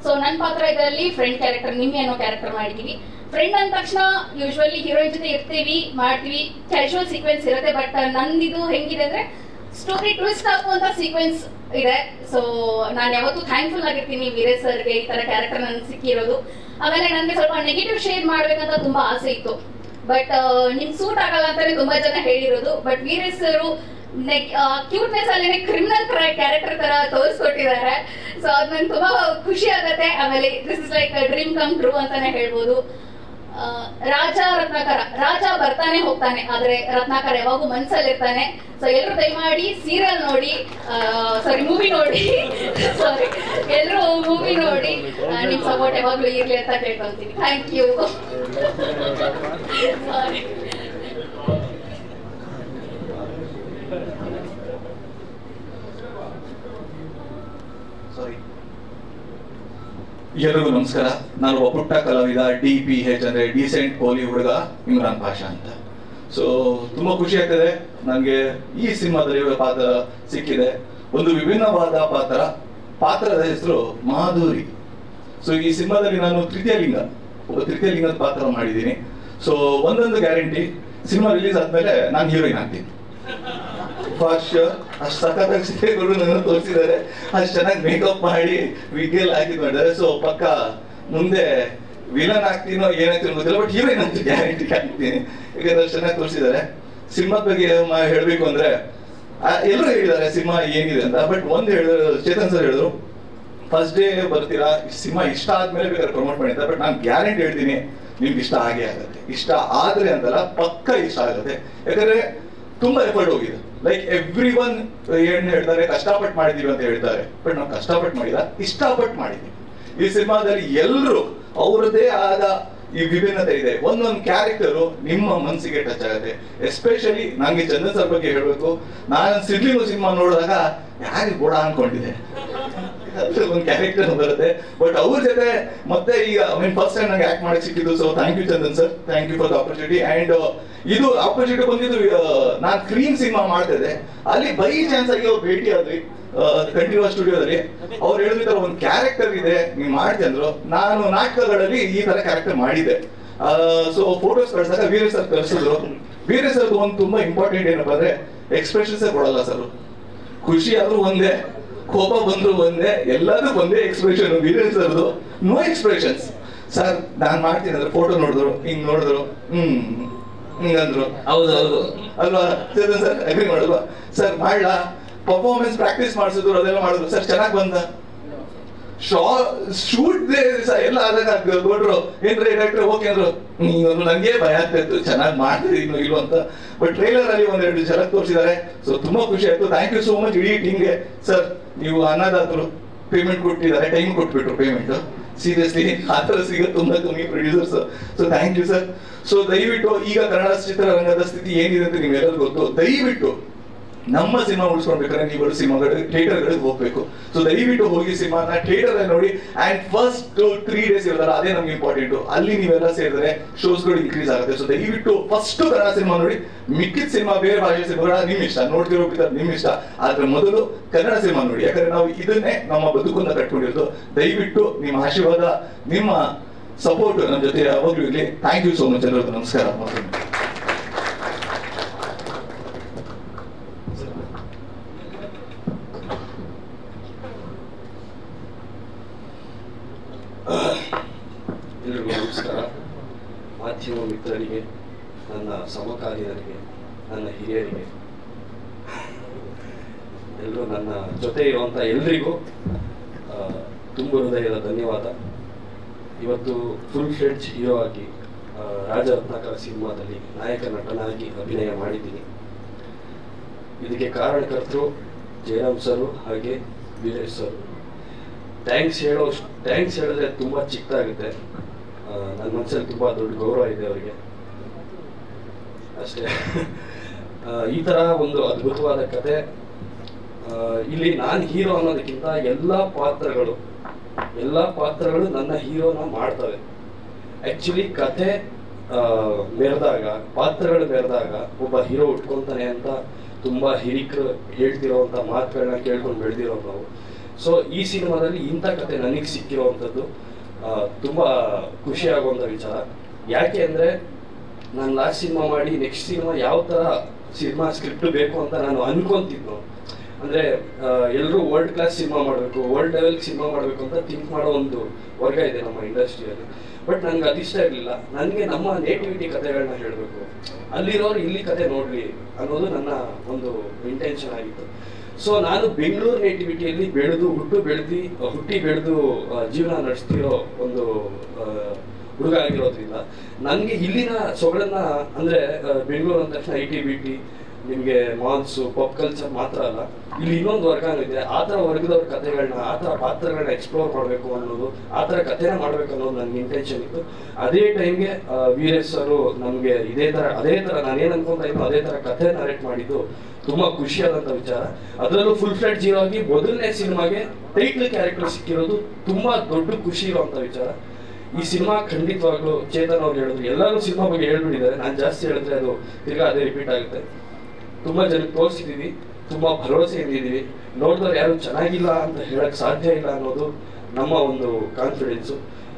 ಸೊ ನನ್ನ ಪಾತ್ರ ಇದರಲ್ಲಿ ಫ್ರೆಂಡ್ ಕ್ಯಾರೆಕ್ಟರ್, ನಿಮ್ಮಿ ಅನ್ನೋ ಕ್ಯಾರೆಕ್ಟರ್ ಮಾಡಿದೀವಿ. ಫ್ರೆಂಡ್ ಅಂದ ತಕ್ಷಣ ಯೂಶ್ವಲಿ ಹೀರೋಯಿನ್ ಜೊತೆ ಇರ್ತೀವಿ, ಮಾಡ್ತೀವಿ, ಕ್ಯಾಶುವಲ್ ಸೀಕ್ವೆನ್ಸ್ ಇರುತ್ತೆ. ಬಟ್ ನಂದಿದು ಹೆಂಗಿದೆ ಅಂದ್ರೆ ಸ್ಟೋರಿ ಟ್ವಿಸ್ಟ್ ಆಗುವಂತ ಸೀಕ್ವೆನ್ಸ್ ಇದೆ. ಸೊ ನಾನು ಯಾವತ್ತೂ ಥ್ಯಾಂಕ್ಫುಲ್ ಆಗಿರ್ತೀನಿ ವೀರೇಶ್ ಸರ್ಗೆ ಈ ತರ ಕ್ಯಾರೆಕ್ಟರ್ ನನ್ಗೆ ಸಿಕ್ಕಿರೋದು. ಆಮೇಲೆ ನನಗೆ ಸ್ವಲ್ಪ ನೆಗೆಟಿವ್ ಶೇಡ್ ಮಾಡ್ಬೇಕಂತ ತುಂಬಾ ಆಸೆ ಇತ್ತು. ಬಟ್ ನಿಮ್ ಸೂಟ್ ಆಗಲ್ಲ ಅಂತಾನೆ ತುಂಬಾ ಜನ ಹೇಳಿರೋದು. ಬಟ್ ವೀರೇಶ್ ಸರ್ ಕ್ಯೂಟ್ನೆಸ್ ಅಲ್ಲೇನೆ ಕ್ರಿಮಿನಲ್ ಕ್ಯಾರೆಕ್ಟರ್ ತರ ತೋರಿಸ್ಕೊಟ್ಟಿದ್ದಾರೆ. ಸೊ ಅದ್ ನಂಗೆ ತುಂಬಾ ಖುಷಿ ಆಗತ್ತೆ. ಆಮೇಲೆ this is like dream come true ಅಂತಾನೆ ಹೇಳ್ಬೋದು. ರಾಜ ಬರ್ತಾನೆ ಹೋಗ್ತಾನೆ, ಆದ್ರೆ ರತ್ನಾಕರ್ ಯಾವಾಗೂ ಮನ್ಸಲ್ಲಿರ್ತಾನೆ. ಸೊ ಎಲ್ಲರೂ ದಯಮಾಡಿ ಸೀರಿಯಲ್ ನೋಡಿ, ಮೂವಿ ನೋಡಿ, ಎಲ್ಲರೂ ಮೂವಿ ನೋಡಿ ನಿಮ್ ಸಪೋರ್ಟ್ ಯಾವಾಗ್ಲೂ ಇರ್ಲಿ ಅಂತ ಕೇಳ್ಕೊಂತೀನಿ. Thank you. ಎಲ್ಲರಿಗೂ ನಮಸ್ಕಾರ. ನಾನು ಒಬ್ಬ ಪುಟ್ಟ ಕಲಾವಿದ, DPH ಅಂದ್ರೆ ಡೀಸೆಂಟ್ ಕೋಲಿ ಹುಡುಗ ಇಮ್ರಾನ್ ಪಾಷಾ ಅಂತ. ಸೊ ತುಂಬಾ ಖುಷಿ ಆಗ್ತದೆ ನನಗೆ ಈ ಸಿನಿಮಾದಲ್ಲಿ ಪಾತ್ರ ಸಿಕ್ಕಿದೆ. ಒಂದು ವಿಭಿನ್ನವಾದ ಪಾತ್ರದ ಹೆಸರು ಮಾಧುರಿ. ಸೊ ಈ ಸಿನಿಮಾದಲ್ಲಿ ನಾನು ಒಬ್ಬ ತೃತೀಯ ಲಿಂಗದ ಪಾತ್ರ ಮಾಡಿದ್ದೀನಿ. ಸೊ ಒಂದೊಂದು ಗ್ಯಾರಂಟಿ, ಸಿನಿಮಾ ರಿಲೀಸ್ ಆದ್ಮೇಲೆ ನಾನು ಹೀರೋಯಿನ್ ಆಗ್ತೀನಿ. For sure. ಅಷ್ಟು ಸಖತ್ತಾಗಿ ಸಿನಿಮಾಗಳು ನನ್ನ ತೋರಿಸಿದ್ದಾರೆ, ಅಷ್ಟು ಚೆನ್ನಾಗಿ ಮೇಕಪ್ ಮಾಡಿ ವಿಗ್ಗೆಲ್ಲ ಹಾಕಿದ್ ಮಾಡಿದ್ದಾರೆ. ಸೊ ಪಕ್ಕ ಮುಂದೆ ವಿಲನ್ ಆಗ್ತೀನೋ ಏನಾಗ್ತೀನೋ ಗೊತ್ತಿಲ್ಲ, ಬಟ್ ಹೀರೋಯಿನ್ ಅಂತೂ ಗ್ಯಾರಂಟಿ ಆಗ್ತೀನಿ, ಯಾಕಂದ್ರೆ ಅಷ್ಟು ಚೆನ್ನಾಗಿ ತೋರಿಸಿದ್ದಾರೆ. ಸಿನಿಮಾದ ಬಗ್ಗೆ ಹೇಳಬೇಕು ಅಂದ್ರೆ ಎಲ್ಲರೂ ಹೇಳಿದ್ದಾರೆ ಸಿನಿಮಾ ಏನಿದೆ ಅಂತ, ಬಟ್ ಒಂದು ಹೇಳಿದ್ರು, ಚೇತನ್ ಸರ್ ಹೇಳಿದ್ರು ಫಸ್ಟ್ ಡೇ ಬರ್ತೀರಾ, ಸಿನಿಮಾ ಇಷ್ಟ ಆದ್ಮೇಲೆ ಬೇಕಾದ್ರೆ ಪ್ರಮೋಟ್ ಮಾಡಿದ್ದಾರೆ, ಬಟ್ ನಾನು ಗ್ಯಾರಂಟಿ ಹೇಳ್ತೀನಿ ನಿಮ್ಗೆ ಇಷ್ಟ ಆಗೇ ಆಗುತ್ತೆ. ಇಷ್ಟ ಆದ್ರೆ ಅಂತಲ್ಲ, ಪಕ್ಕ ಇಷ್ಟ ಆಗುತ್ತೆ, ಯಾಕಂದ್ರೆ ತುಂಬಾ ಎಫರ್ಟ್ ಹೋಗಿದೆ. ಲೈಕ್ ಎವ್ರಿ ಒನ್ ಏನ್ ಹೇಳ್ತಾರೆ, ಕಷ್ಟಪಟ್ಟು ಮಾಡಿದೀವಿ ಅಂತ ಹೇಳ್ತಾರೆ, ಬಟ್ ನಾವು ಕಷ್ಟಪಟ್ಟು ಮಾಡಿಲ್ಲ, ಇಷ್ಟಪಟ್ಟು ಮಾಡಿದೀವಿ. ಈ ಸಿನಿಮಾದಲ್ಲಿ ಎಲ್ಲರೂ ಅವ್ರದ್ದೇ ಆದ ಈ ವಿಭಿನ್ನತೆ ಇದೆ. ಒಂದೊಂದು ಕ್ಯಾರೆಕ್ಟರು ನಿಮ್ಮ ಮನಸ್ಸಿಗೆ ಟಚ್ ಆಗುತ್ತೆ. ಎಸ್ಪೆಷಲಿ ನಂಗೆ ಚಂದನ್ ಸರ್ ಬಗ್ಗೆ ಹೇಳ್ಬೇಕು, ನಾನು ಸಿಡ್ಲಿಂಗು ಸಿನಿಮಾ ನೋಡಿದಾಗ ಯಾರಿಗೆ ಗೋಡ ಅನ್ಕೊಂಡಿದ್ದೆ, ಒಂದು ಕ್ಯಾರೆಕ್ಟರ್ ಬರುತ್ತೆ, ಬಟ್ ಅವ್ರ ಜೊತೆ ಮತ್ತೆ ಈಗ ಫಸ್ಟ್ ಟೈಮ್ ನಂಗೆ ಆಕ್ಟ್ ಮಾಡಕ್ ಸಿಕ್ಕಿದ್ದು. So thank you Chandan sir, thank you for the opportunity. And ಇದು ಆಪರ್ಚುನಿಟಿ ಬಂದಿದ್ದು ನಾನು ಕ್ರೀಮ್ ಸಿನಿಮಾ ಮಾಡ್ತಿದ್ದೆ, ಅಲ್ಲಿ ಬೈ ಚಾನ್ಸ್ ಆಗಿ ಅವ್ರು ಭೇಟಿ ಆದ್ವಿ ಕಂಟಿನ್ಯೂಸ್ ಸ್ಟುಡಿಯೋದಲ್ಲಿ. ಅವ್ರು ಹೇಳಿದ ಒಂದು ಕ್ಯಾರೆಕ್ಟರ್ ಇದೆ ನೀವು ಮಾಡ್ತಿ ಅಂದ್ರು. ನಾನು ನಾಟಕಗಳಲ್ಲಿ ಈ ತರ ಕ್ಯಾರೆಕ್ಟರ್ ಮಾಡಿದ್ದೆ. ಸೊ ಫೋಟೋಸ್ ಕಳ್ಸಾಗ ವೀರೇಶ್ ಸರ್ ಕಳ್ಸಿದ್ರು. ವೀರೇಶ್ ಸರ್ದು ಒಂದು ತುಂಬಾ ಇಂಪಾರ್ಟೆಂಟ್ ಏನಪ್ಪಾ ಅಂದ್ರೆ ಎಕ್ಸ್ಪ್ರೆಷನ್ಸ್ ಕೊಡಲ್ಲ ಸರ್. ಖುಷಿ ಆದ್ರೂ ಒಂದೇ, ಕೋಪ ಬಂದ್ರು ಒಂದೇ, ಎಲ್ಲದೂ ಒಂದೇ ಎಕ್ಸ್ಪ್ರೆಷನ್. ವೀರೇಶ್ ಸರ್ದು ನೋ ಎಕ್ಸ್ಪ್ರೆಷನ್ಸ್. ಸರ್ ನಾನ್ ಮಾಡ್ತೀನಿ ಅಂದ್ರೆ ಫೋಟೋ ನೋಡಿದ್ರು, ಹಿಂಗ್ ನೋಡಿದ್ರು, ಹಿಂಗಂದ್ರು. ಹೌದು ಹೌದು ಅಲ್ವಾ ಚೇತನ್ ಸರ್, ಅಗ್ರಿ ಮಾಡಲ್ವಾ ಸರ್? ಮಾಡ್ಲಾ ಪರ್ಫಾರ್ಮೆನ್ಸ್ ಪ್ರಾಕ್ಟೀಸ್ ಮಾಡಿಸಿದ್ರು, ಅದೆಲ್ಲ ಮಾಡಿದ್ರು. ಸರ್ ಚೆನ್ನಾಗಿ ಬಂದ ಶೂಟ್ ಎಲ್ಲ ಆದಾಗ ನೋಡ್ರು ಏನ್ರಿ ಡಾಕ್ಟರ್ ಓಕೆ ಅಂದ್ರು. ನಂಗೆ ಭಯ ಆಗ್ತಾ ಇತ್ತು ಚೆನ್ನಾಗಿ ಮಾಡ್ತಿದ್ದೀನೋ ಇಲ್ವ ಅಂತ, ಬಟ್ ಟ್ರೈಲರ್ ಅಲ್ಲಿ ಒಂದೆರಡು ಝಲಕ್ ತೋರಿಸಿದ್ದಾರೆ. ಸೊ ತುಂಬಾ ಖುಷಿ ಆಯ್ತು. ಥ್ಯಾಂಕ್ ಯು ಸೋ ಮಚ್ ಇಡೀ ಟೀಮ್ಗೆ. ಸರ್ ನೀವು ಅನ್ನದಾತರು, ಪೇಮೆಂಟ್ ಕೊಟ್ಟಿದ್ದಾರೆ, ಟೈಮ್ ಕೊಟ್ಬಿಟ್ರು ಪೇಮೆಂಟ್. ಸೀರಿಯಸ್ಲಿ ಆ ಥರ ಸಿಗೋದು ತುಂಬಾ ಕಮ್ಮಿ producers. So thank you sir. So ದಯವಿಟ್ಟು ಈಗ ಕನ್ನಡ ಚಿತ್ರರಂಗದ ಸ್ಥಿತಿ ಏನಿದೆ ಅಂತ ನಿಮ್ಗೆಲ್ಲರಿಗೂ ಗೊತ್ತು. ದಯವಿಟ್ಟು ನಮ್ಮ ಸಿನಿಮಾ ಉಳಿಸ್ಕೊಳ್ಬೇಕಾದ್ರೆ ನೀವುಗಳು ಸಿನಿಮಾಗಳು ಥಿಯೇಟರ್ಗಳಿಗೆ ಹೋಗ್ಬೇಕು. ಸೊ ದಯವಿಟ್ಟು ಹೋಗಿ ಸಿನಿಮಾನ ಥಿಯೇಟರ್ ಅಲ್ಲಿ ನೋಡಿ. ಅಂಡ್ ಫಸ್ಟ್ 3 days ಇರ್ತಾರ, ಅದೇ ನಮ್ಗೆ ಇಂಪಾರ್ಟೆಂಟ್. ಅಲ್ಲಿ ನೀವೆಲ್ಲ ಸೇರಿದ್ರೆ ಶೋಸ್ಗಳು ಇನ್ಕ್ರೀಸ್ ಆಗುತ್ತೆ. ಸೊ ದಯವಿಟ್ಟು ಫಸ್ಟ್ ಕನ್ನಡ ಸಿನಿಮಾ ನೋಡಿ. ಮಿಕ್ಕಿದ ಸಿನಿಮಾ ಬೇರೆ ಭಾಷೆ ಸಿನಿಮಾಗಳ ನಿಮ್ ಇಷ್ಟ, ನೋಡ್ತಿರೋ ನಿಮ್ ಇಷ್ಟ, ಆದ್ರೆ ಮೊದಲು ಕನ್ನಡ ಸಿನಿಮಾ ನೋಡಿ. ಯಾಕಂದ್ರೆ ನಾವು ಇದನ್ನೇ ನಮ್ಮ ಬದುಕನ್ನ ಕಟ್ಕೊಂಡಿರೋದು. ದಯವಿಟ್ಟು ನಿಮ್ಮ ಆಶೀರ್ವಾದ, ನಿಮ್ಮ ಸಪೋರ್ಟ್ ನಮ್ಮ ಜೊತೆ ಯಾವಾಗ್ಲೂ ಇರ್ಲಿ. ಥ್ಯಾಂಕ್ ಯು ಸೋ ಮಚ್ ಎಲ್ಲರಿಗೂ. ನಮಸ್ಕಾರ. ಎಲ್ರಿಗೂ ನಮಸ್ಕಾರ. ಮಾಧ್ಯಮ ಮಿತ್ರರಿಗೆ, ನನ್ನ ಸಮಕಾಲೀನರಿಗೆ, ನನ್ನ ಹಿರಿಯರಿಗೆ, ಎಲ್ಲರೂ ನನ್ನ ಜೊತೆ ಇರುವಂಥ ಎಲ್ರಿಗೂ ತುಂಬ ಹೃದಯದ ಧನ್ಯವಾದ. ಇವತ್ತು ಫುಲ್ ಫ್ಲೆಡ್ಜ್ ಹೀರೋ ಆಗಿ ರಾಜರತ್ನಾಕರ ಸಿನಿಮಾದಲ್ಲಿ ನಾಯಕ ನಟನಾಗಿ ಅಭಿನಯ ಮಾಡಿದ್ದೀನಿ. ಇದಕ್ಕೆ ಕಾರಣಕರ್ತರು ಜಯರಾಮ್ ಸರು ಹಾಗೆ ವೀರೇಶ್ ಸರ್. ಥ್ಯಾಂಕ್ಸ್ ಹೇಳಿದ್ರೆ ತುಂಬ ಚಿಕ್ಕದಾಗುತ್ತೆ. ನನ್ನ ಮನಸ್ಸಲ್ಲಿ ತುಂಬ ದೊಡ್ಡ ಗೌರವ ಇದೆ ಅವರಿಗೆ ಅಷ್ಟೇ. ಈ ಥರ ಒಂದು ಅದ್ಭುತವಾದ ಕತೆ. ಇಲ್ಲಿ ನಾನು ಹೀರೋ ಅನ್ನೋದಕ್ಕಿಂತ ಎಲ್ಲ ಪಾತ್ರಗಳು ನನ್ನ ಹೀರೋನ ಮಾಡ್ತವೆ. ಆ್ಯಕ್ಚುಲಿ ಕತೆ ಮೆರೆದಾಗ, ಪಾತ್ರಗಳು ಮೆರೆದಾಗ ಒಬ್ಬ ಹೀರೋ ಉಟ್ಕೊತಾನೆ ಅಂತ ತುಂಬ ಹಿರಿಕರು ಹೇಳ್ತಿರೋವಂಥ ಮಾತುಗಳನ್ನ ಕೇಳ್ಕೊಂಡು ಬೆಳೆದಿರೋ ನಾವು. ಸೊ ಈ ಸಿನಿಮಾದಲ್ಲಿ ಇಂಥ ಕತೆ ನನಗೆ ಸಿಕ್ಕಿರೋವಂಥದ್ದು ತುಂಬ ಖುಷಿ ಆಗುವಂಥ ವಿಚಾರ. ಯಾಕೆ ಅಂದರೆ ನಾನು ಲಾಸ್ಟ್ ಸಿನಿಮಾ ಮಾಡಿ ನೆಕ್ಸ್ಟ್ ಸಿನಿಮಾ ಯಾವ ಥರ ಸಿನಿಮಾ ಸ್ಕ್ರಿಪ್ಟ್ ಬೇಕು ಅಂತ ನಾನು ಅನ್ಕೊಂತಿದ್ನು. ಅಂದರೆ ಎಲ್ಲರೂ ವರ್ಲ್ಡ್ ಕ್ಲಾಸ್ ಸಿನಿಮಾ ಮಾಡಬೇಕು, ವರ್ಲ್ಡ್ ಲೆವೆಲ್ ಸಿನಿಮಾ ಮಾಡಬೇಕು ಅಂತ ಥಿಂಕ್ ಮಾಡೋ ಒಂದು ವರ್ಗ ಇದೆ ನಮ್ಮ ಇಂಡಸ್ಟ್ರಿಯಲ್ಲಿ. ಬಟ್ ನನಗೆ ಅದಿಷ್ಟ ಇರಲಿಲ್ಲ. ನನಗೆ ನಮ್ಮ ನೇಟಿವಿಟಿ ಕಥೆಗಳನ್ನ ಹೇಳಬೇಕು, ಅಲ್ಲಿರೋರು ಇಲ್ಲಿ ಕತೆ ನೋಡಲಿ ಅನ್ನೋದು ನನ್ನ ಒಂದು ಇಂಟೆನ್ಷನ್ ಆಗಿತ್ತು. ಸೊ ನಾನು ಬೆಂಗಳೂರು ನೇಟಿವಿಟಿಯಲ್ಲಿ ಹುಟ್ಟಿ ಬೆಳೆದು ಜೀವನ ನಡೆಸ್ತಿರೋ ಒಂದು ಹುಡುಗ ಆಗಿರೋದ್ರಿಂದ ನನಗೆ ಇಲ್ಲಿನ ಸೊಗಡನ್ನ, ಅಂದರೆ ಬೆಂಗಳೂರು ಅಂದ ತಕ್ಷಣ ITBT, ನಿಮಗೆ ಮಾಲ್ಸು, ಪಾಪ್ ಕಲ್ಚರ್ ಮಾತ್ರ ಅಲ್ಲ, ಇಲ್ಲಿ ಇನ್ನೊಂದು ವರ್ಗ ಇದೆ. ಆ ಥರ ವರ್ಗದವ್ರ ಕಥೆಗಳನ್ನ, ಆ ಥರ ಪಾತ್ರಗಳನ್ನ ಎಕ್ಸ್ಪ್ಲೋರ್ ಮಾಡಬೇಕು ಅನ್ನೋದು, ಆ ಥರ ಕಥೆನ ಮಾಡಬೇಕು ಅನ್ನೋದು ನನಗೆ ಇಂಟೆನ್ಷನ್ ಇತ್ತು. ಅದೇ ಟೈಮ್ಗೆ ವೀರೇಶ್ ಸರು ನಮಗೆ ಅದೇ ಥರ ನಾನೇನು ಅನ್ಕೊಂತ ಇದ್ದು ಅದೇ ಥರ ಕಥೆ ನರೇಟ್ ಮಾಡಿದ್ದು ತುಂಬ ಖುಷಿಯಾದಂಥ ವಿಚಾರ. ಅದರಲ್ಲೂ ಫುಲ್ ಫ್ಲೆಡ್ಜ್ ಹೀರೋ ಆಗಿ ಮೊದಲನೇ ಸಿನಿಮಾಗೆ ಟೈಟ್ಲ್ ಕ್ಯಾರೆಕ್ಟರ್ ಸಿಕ್ಕಿರೋದು ತುಂಬ ದೊಡ್ಡ ಖುಷಿ ಇರುವಂಥ ವಿಚಾರ. ಈ ಸಿನಿಮಾ ಖಂಡಿತವಾಗ್ಲೂ ಚೇತನ್ ಅವ್ರು ಹೇಳಿದ್ರು, ಎಲ್ಲರೂ ಸಿನಿಮಾ ಬಗ್ಗೆ ಹೇಳ್ಬಿಟ್ಟಿದ್ದಾರೆ, ನಾನು ಜಾಸ್ತಿ ಹೇಳಿದ್ರೆ ಅದು ತಿರ್ಗಾ ಅದೇ ರಿಪೀಟ್ ಆಗುತ್ತೆ. ತುಂಬ ಜನಕ್ಕೆ ತೋರಿಸಿದ್ದೀವಿ, ತುಂಬ ಭರವಸೆಯಿಂದ ಇದ್ದೀವಿ. ನೋಡಿದವ್ರು ಯಾರು ಚೆನ್ನಾಗಿಲ್ಲ ಅಂತ ಹೇಳಕ್ ಸಾಧ್ಯ ಇಲ್ಲ ಅನ್ನೋದು ನಮ್ಮ ಒಂದು ಕಾನ್ಫಿಡೆನ್ಸು.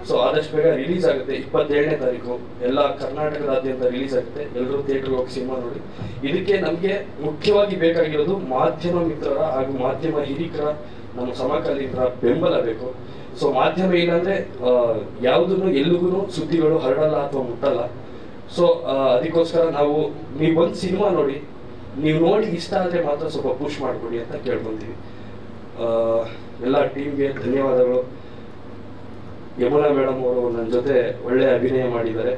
ಸೊ ಆದಷ್ಟು ಬೇಗ ರಿಲೀಸ್ ಆಗುತ್ತೆ 27ನೇ ತಾರೀಕು ಎಲ್ಲ ಕರ್ನಾಟಕದಾದ್ಯಂತ ರಿಲೀಸ್ ಆಗುತ್ತೆ. ಎಲ್ಲರೂ ಥಿಯೇಟರ್ಗೆ ಹೋಗಿ ಸಿನಿಮಾ ನೋಡಿ. ಇದಕ್ಕೆ ನಮಗೆ ಮುಖ್ಯವಾಗಿ ಬೇಕಾಗಿರೋದು ಮಾಧ್ಯಮ ಮಿತ್ರರ ಹಾಗೂ ಮಾಧ್ಯಮ ಹಿರಿಕರ ನಮ್ಮ ಸಮಕಾಲೀನರ ಬೆಂಬಲ ಬೇಕು. ಸೊ ಮಾಧ್ಯಮ ಏನಂದ್ರೆ ಯಾವುದನ್ನು ಎಲ್ಲಿಗೂ ಸುದ್ದಿಗಳು ಹರಡಲ್ಲ ಅಥವಾ ಮುಟ್ಟಲ್ಲ. ಸೊ ಅದಕ್ಕೋಸ್ಕರ ನೀವು ಒಂದು ಸಿನಿಮಾ ನೋಡಿ, ನೀವು ನೋಡಿ ಇಷ್ಟ ಆದರೆ ಮಾತ್ರ ಸ್ವಲ್ಪ ಪುಷ್ ಮಾಡಿಕೊಡಿ ಅಂತ ಕೇಳ್ಕೊಂತೀವಿ. ಎಲ್ಲ ಟೀಮ್ಗೆ ಧನ್ಯವಾದಗಳು. ಯಮುನಾ ಮೇಡಮ್ ಅವರು ನನ್ನ ಜೊತೆ ಒಳ್ಳೆ ಅಭಿನಯ ಮಾಡಿದ್ದಾರೆ.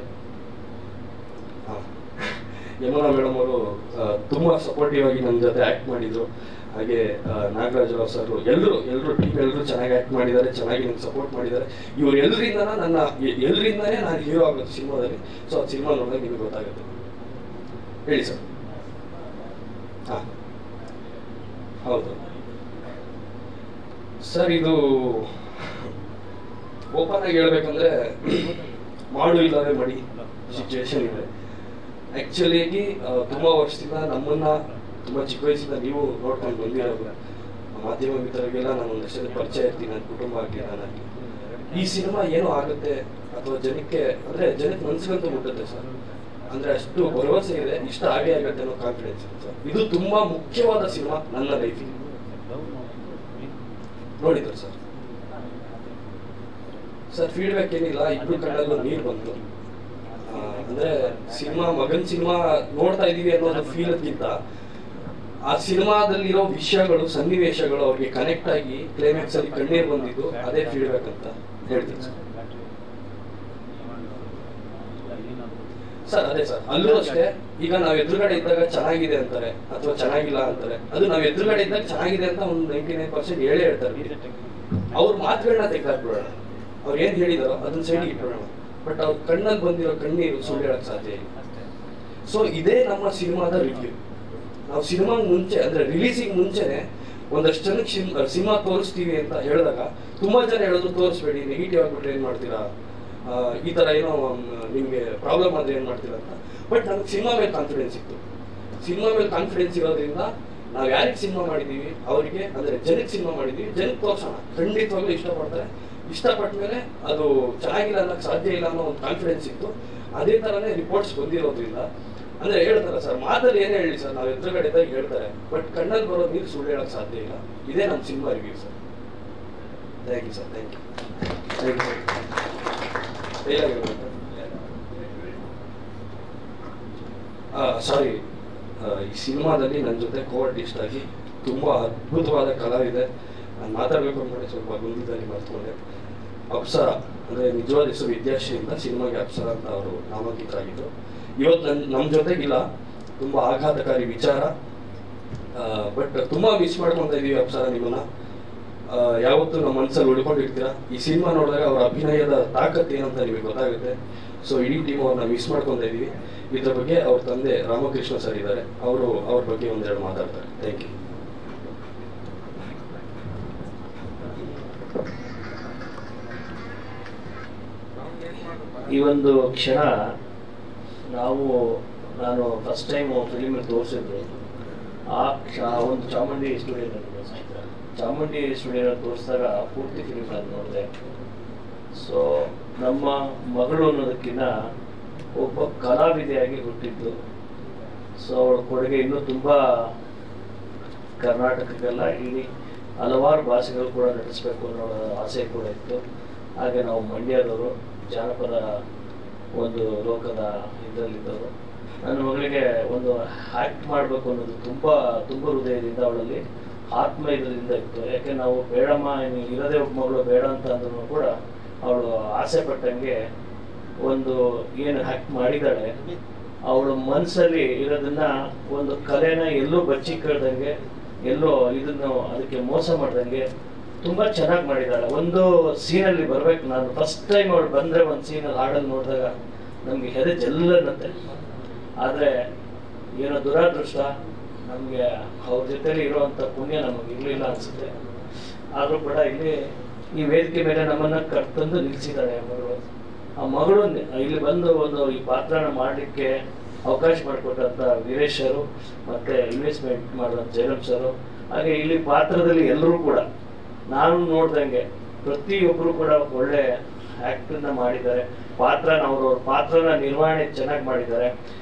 ಯಮುನಾ ಮೇಡಮ್ ಅವರು ತುಂಬಾ ಸಪೋರ್ಟಿವ್ ಆಗಿ ನನ್ನ ಜೊತೆ ಆಕ್ಟ್ ಮಾಡಿದ್ರು. ಹಾಗೆ ನಾಗರಾಜ್ ರಾವ್ ಸರ್ ಎಲ್ಲರೂ ಟೀಮ್ ಎಲ್ಲರೂ ಚೆನ್ನಾಗಿ ಆಕ್ಟ್ ಮಾಡಿದ್ದಾರೆ, ಚೆನ್ನಾಗಿ ನಂಗೆ ಸಪೋರ್ಟ್ ಮಾಡಿದ್ದಾರೆ. ಇವ್ರು ಎಲ್ಲರಿಂದನೇ ನಾನು ಹೀರೋ ಆಗೋದು ಸಿನಿಮಾದಲ್ಲಿ. ಸೊ ಆ ಸಿನಿಮಾ ನೋಡಿದಾಗ ನಿಮಗೆ ಗೊತ್ತಾಗುತ್ತೆ. ಹೇಳಿ ಸರ್. ಹೌದು ಸರ್, ಇದು ಓಪನ್ ಆಗಿ ಹೇಳ್ಬೇಕಂದ್ರೆ ಮಾಡು ಇಲ್ಲವೇ ಮಡಿ ಸಿಚುವೇಶನ್ ಇದೆ. ಆಕ್ಚುಲಿಯಾಗಿ ತುಂಬಾ ವರ್ಷದಿಂದ ನಮ್ಮನ್ನ ತುಂಬಾ ಚಿಕ್ಕ ವಯಸ್ಸಿಂದ ನೀವು ನೋಡ್ಕೊಂಡು ಬಂದಿರೋದು. ಮಾಧ್ಯಮ ಮಿತ್ರರಿಗೆಲ್ಲ ನಾನು ಒಂದಷ್ಟೇ ಪರಿಚಯ ಇರ್ತೀನಿ, ನನ್ನ ಕುಟುಂಬ ಆಗಲಿ ನಾನಾಗಲಿ. ಈ ಸಿನಿಮಾ ಏನೋ ಆಗುತ್ತೆ ಅಥವಾ ಜನಕ್ಕೆ ಮನ್ಸಿಗಂತೂ ಮುಟ್ಟುತ್ತೆ ಸರ್. ಅಂದ್ರೆ ಅಷ್ಟು ಭರವಸೆ ಇದೆ, ಇಷ್ಟ ಆಗೇ ಆಗುತ್ತೆ ಅನ್ನೋ ಕಾನ್ಫಿಡೆನ್ಸ್ ಇದೆ ಸರ್. ಇದು ತುಂಬಾ ಮುಖ್ಯವಾದ ಸಿನಿಮಾ ನನ್ನ ಲೈಫಿಗೆ. ನೋಡಿದ್ರು ಸರ್ ಫೀಡ್ಬ್ಯಾಕ್ ಏನಿಲ್ಲ, ಇಬ್ರು ಕಣ್ಣಲ್ಲೂ ನೀರು ಬಂತು. ಅಂದ್ರೆ ಮಗನ್ ಸಿನಿಮಾ ನೋಡ್ತಾ ಇದೀವಿ ಅನ್ನೋ ಫೀಲ್ ಅದಕ್ಕಿಂತ ಆ ಸಿನಿಮಾದಲ್ಲಿರೋ ವಿಷಯಗಳು, ಸನ್ನಿವೇಶಗಳು ಅವ್ರಿಗೆ ಕನೆಕ್ಟ್ ಆಗಿ ಕ್ಲೈಮ್ಯಾಕ್ಸ್ ಅಲ್ಲಿ ಕಣ್ಣೀರು ಬಂದಿದ್ದು, ಅದೇ ಫೀಡ್ಬ್ಯಾಕ್ ಅಂತ ಹೇಳ್ತೀನಿ ಸರ್. ಅದೇ ಸರ್, ಅಲ್ಲೂ ಅಷ್ಟೇ. ಈಗ ನಾವ್ ಎದುರುಗಡೆ ಇದ್ದಾಗ ಚೆನ್ನಾಗಿದೆ ಅಂತಾರೆ ಅಥವಾ ಚೆನ್ನಾಗಿಲ್ಲ ಅಂತಾರೆ. ಅದು ನಾವ್ ಎದುರುಗಡೆ ಇದ್ದಾಗ ಚೆನ್ನಾಗಿದೆ ಅಂತ ಒಂದು 99% ಹೇಳ್ತಾರೆ. ಅವ್ರ ಮಾತುಗಳನ್ನ ತೆಗೆದಾಕ್ಬಿಡೋಣ, ಅವ್ರು ಏನ್ ಹೇಳಿದಾರೋ ಅದನ್ನ ಸೈಡಿಗೆ ಇಟ್ಬಿಡೋಣ. ಬಟ್ ಅವ್ರ ಕಣ್ಣಲ್ಲಿ ಬಂದಿರೋ ಕಣ್ಣೀರು ಸುಳ್ಳು ಹೇಳಕ್ ಸಾಧ್ಯ ಇಲ್ಲ. ಸೊ ಇದೇ ನಮ್ಮ ಸಿನಿಮಾದ ರಿವ್ಯೂ. ನಾವು ಸಿನಿಮಾ ಮುಂಚೆ ಅಂದ್ರೆ ರಿಲೀಸಿಂಗ್ ಮುಂಚೆನೆ ಒಂದಷ್ಟು ಜನಕ್ಕೆ ಸಿನಿಮಾ ತೋರಿಸ್ತೀವಿ ಅಂತ ಹೇಳಿದಾಗ ತುಂಬಾ ಜನ ಹೇಳೋದು ತೋರಿಸ್ಬೇಡಿ, ನೆಗೆಟಿವ್ ಆಗ್ಬಿಟ್ರೆ ಏನ್ ಮಾಡ್ತೀರಾ, ಈ ತರ ಏನೋ ನಿಮ್ಗೆ ಪ್ರಾಬ್ಲಮ್ ಆದ್ರೆ ಏನ್ ಮಾಡ್ತೀರಾ ಅಂತ. ಬಟ್ ನಮ್ಗೆ ಸಿನಿಮಾ ಮೇಲೆ ಕಾನ್ಫಿಡೆನ್ಸ್ ಇತ್ತು. ಸಿನಿಮಾ ಮೇಲೆ ಕಾನ್ಫಿಡೆನ್ಸ್ ಇರೋದ್ರಿಂದ ನಾವ್ ಯಾರಿಗೆ ಸಿನಿಮಾ ಮಾಡಿದೀವಿ ಅವರಿಗೆ, ಅಂದ್ರೆ ಜನಕ್ಕೆ ಸಿನಿಮಾ ಮಾಡಿದೀವಿ, ಜನಕ್ಕೆ ತೋರ್ಸೋಣ, ಖಂಡಿತವಾಗ್ಲೂ ಇಷ್ಟಪಡ್ತಾರೆ. ಇಷ್ಟಪಟ್ಟ ಮೇಲೆ ಅದು ಚೆನ್ನಾಗಿಲ್ಲ ಅನ್ನೋಕೆ ಸಾಧ್ಯ ಇಲ್ಲ ಅನ್ನೋ ಒಂದು ಕಾನ್ಫಿಡೆನ್ಸ್ ಇತ್ತು. ಅದೇ ತರನೇ ರಿಪೋರ್ಟ್ಸ್ ಬಂದಿರೋದ್ರಿಂದ ಅಂದ್ರೆ ಹೇಳ್ತಾರೆ ಸರ್, ಮಾತಲ್ಲಿ ಏನೇ ಹೇಳಿ ಸರ್, ನಾವು ಎದುರುಗಡೆ ಇದ್ದಾಗ ಹೇಳ್ತಾರೆ, ಬಟ್ ಕಣ್ಣಲ್ಲಿ ಬರೋ ನೀರು ಸುಳ್ಳು ಹೇಳಕ್ ಸಾಧ್ಯ ಇಲ್ಲ. ಇದೇ ನಮ್ಮ cinema review sir. Thank you sir. Thank you. Sorry, ಈ ಸಿನಿಮಾದಲ್ಲಿ ನನ್ನ ಜೊತೆ ಕೋ-ಆರ್ಟಿಸ್ಟ್ ಆಗಿ ತುಂಬಾ ಅದ್ಭುತವಾದ ಕಲಾವಿದೆ. ನಾನು ಮಾತಾಡ್ಬೇಕು ಅಂದ್ಕೊಂಡೆ, ಸ್ವಲ್ಪ ಗೊಂದಲದಲ್ಲಿ ಮರ್ತ್ಕೊಂಡೆ. ಅಪ್ಸರ ಅಂದ್ರೆ ನಿಜವಾದ ಹೆಸರು ವಿದ್ಯಾಶ್ರೀ ಅಂತ, ಸಿನಿಮಾಗೆ ಅಪ್ಸರ ಅಂತ ಅವರು ನಾಮಾಂಕಿತರಾಗಿದ್ದು. ಇವತ್ತು ನಮ್ಮ ಜೊತೆಗಿಲ್ಲ, ತುಂಬಾ ಆಘಾತಕಾರಿ ವಿಚಾರ. ಬಟ್ ತುಂಬಾ ಮಿಸ್ ಮಾಡ್ಕೊಂತ ಇದೀವಿ ಅಪ್ಸರ ನಿಮ್ಮನ್ನ. ಯಾವತ್ತೂ ನಮ್ಮ ಮನಸ್ಸಲ್ಲಿ ಉಳ್ಕೊಂಡಿರ್ತೀರಾ. ಈ ಸಿನಿಮಾ ನೋಡಿದಾಗ ಅವರ ಅಭಿನಯದ ತಾಕತ್ ಏನಂತ ನಿಮಗೆ ಗೊತ್ತಾಗುತ್ತೆ. ಸೊ ಇಡೀ ಟೀಮ್ ಅವ್ರನ್ನ ಮಿಸ್ ಮಾಡ್ಕೊಂತ ಇದೀವಿ. ಇದ್ರ ಬಗ್ಗೆ ಅವ್ರ ತಂದೆ ರಾಮಕೃಷ್ಣ ಸರ್ ಇದ್ದಾರೆ, ಅವ್ರ ಬಗ್ಗೆ ಒಂದೆರಡು ಮಾತಾಡ್ತಾರೆ. Thank you. ಈ ಒಂದು ಕ್ಷಣ ನಾನು ಫಸ್ಟ್ ಟೈಮ್ ಫಿಲಿಮ್ ತೋರಿಸಿದ್ರು. ಆ ಒಂದು ಚಾಮುಂಡಿ ಸ್ಟುಡಿಯೋನ ತೋರಿಸಿದಾಗ ಪೂರ್ತಿ ಫಿಲಿಮ್ ನಾನು ನೋಡಿದೆ. ಸೊ ನಮ್ಮ ಮಗಳು ಅನ್ನೋದಕ್ಕಿಂತ ಒಬ್ಬ ಕಲಾವಿದೆಯಾಗಿ ಹುಟ್ಟಿದ್ದು. ಸೊ ಅವಳ ಕೊಡುಗೆ ಇನ್ನೂ ತುಂಬ ಕರ್ನಾಟಕಕ್ಕೆಲ್ಲ ಇಡೀ ಹಲವಾರು ಭಾಷೆಗಳು ಕೂಡ ನಟಿಸ್ಬೇಕು ಅನ್ನೋ ಆಸೆ ಕೂಡ ಇತ್ತು. ಹಾಗೆ ನಾವು ಮಂಡ್ಯದವರು, ಜಾನಪದ ಒಂದು ಲೋಕದ ಇದರಲ್ಲಿದ್ದವರು. ನನ್ನ ಮಗಳಿಗೆ ಒಂದು ಆ್ಯಕ್ಟ್ ಮಾಡಬೇಕು ಅನ್ನೋದು ತುಂಬ ಹೃದಯದಿಂದ, ಅವಳಲ್ಲಿ ಆತ್ಮ ಇದರಿಂದ ಇತ್ತು. ಯಾಕೆ ನಾವು ಬೇಡಮ್ಮ ಇರೋದೇ ಒಬ್ಬ ಮಗಳು ಬೇಡ ಅಂತ ಅಂದ್ರೂ ಕೂಡ ಅವಳು ಆಸೆ ಪಟ್ಟಂಗೆ ಒಂದು ಏನು ಆ್ಯಕ್ಟ್ ಮಾಡಿದ್ದಾಳೆ. ಅವಳ ಮನಸ್ಸಲ್ಲಿ ಇರೋದನ್ನ ಒಂದು ಕಲೆನ ಎಲ್ಲೂ ಬಚ್ಚಿಕ್ಕಳ್ದಂಗೆ, ಎಲ್ಲೋ ಇದನ್ನು ಅದಕ್ಕೆ ಮೋಸ ಮಾಡ್ದಂಗೆ ತುಂಬ ಚೆನ್ನಾಗಿ ಮಾಡಿದ್ದಾಳೆ. ಒಂದು ಸೀನಲ್ಲಿ ಬರ್ಬೇಕು. ನಾನು ಫಸ್ಟ್ ಟೈಮ್ ಅವಳು ಬಂದರೆ ಒಂದು ಸೀನಲ್ಲಿ ಹಾಡಲ್ಲಿ ನೋಡಿದಾಗ ನಮಗೆ ಹೆದೆ ಜಲ್ಲನ್ನತ್ತೆ. ಆದರೆ ಏನೋ ದುರಾದೃಷ್ಟ, ನಮಗೆ ಅವ್ರ ಜೊತೆಲಿ ಇರುವಂಥ ಪುಣ್ಯ ನಮಗೆ ಇರಲಿಲ್ಲ ಅನಿಸುತ್ತೆ. ಆದರೂ ಕೂಡ ಇಲ್ಲಿ ಈ ವೇದಿಕೆ ಮೇಲೆ ನಮ್ಮನ್ನು ಕರ್ತಂದು ನಿಲ್ಲಿಸಿದ್ದಾಳೆ ಮಗಳು. ಆ ಮಗಳು ಇಲ್ಲಿ ಬಂದು ಈ ಪಾತ್ರನ ಮಾಡಲಿಕ್ಕೆ ಅವಕಾಶ ಮಾಡಿಕೊಟ್ಟಂಥ ವೀರೇಶ್ ಸರು, ಮತ್ತು ಇನ್ವೆಸ್ಟ್ಮೆಂಟ್ ಮಾಡಿದಂಥ ಜಯರಾಮ್ ಸರು, ಹಾಗೆ ಇಲ್ಲಿ ಪಾತ್ರದಲ್ಲಿ ಎಲ್ಲರೂ ಕೂಡ ನಾನು ನೋಡ್ದಂಗೆ ಪ್ರತಿಯೊಬ್ಬರು ಕೂಡ ಒಳ್ಳೆ ಆ್ಯಕ್ಟನ್ನು ಮಾಡಿದ್ದಾರೆ. ಅವ್ರವ್ರ ಪಾತ್ರನ ನಿರ್ವಹಣೆ ಚೆನ್ನಾಗಿ ಮಾಡಿದ್ದಾರೆ.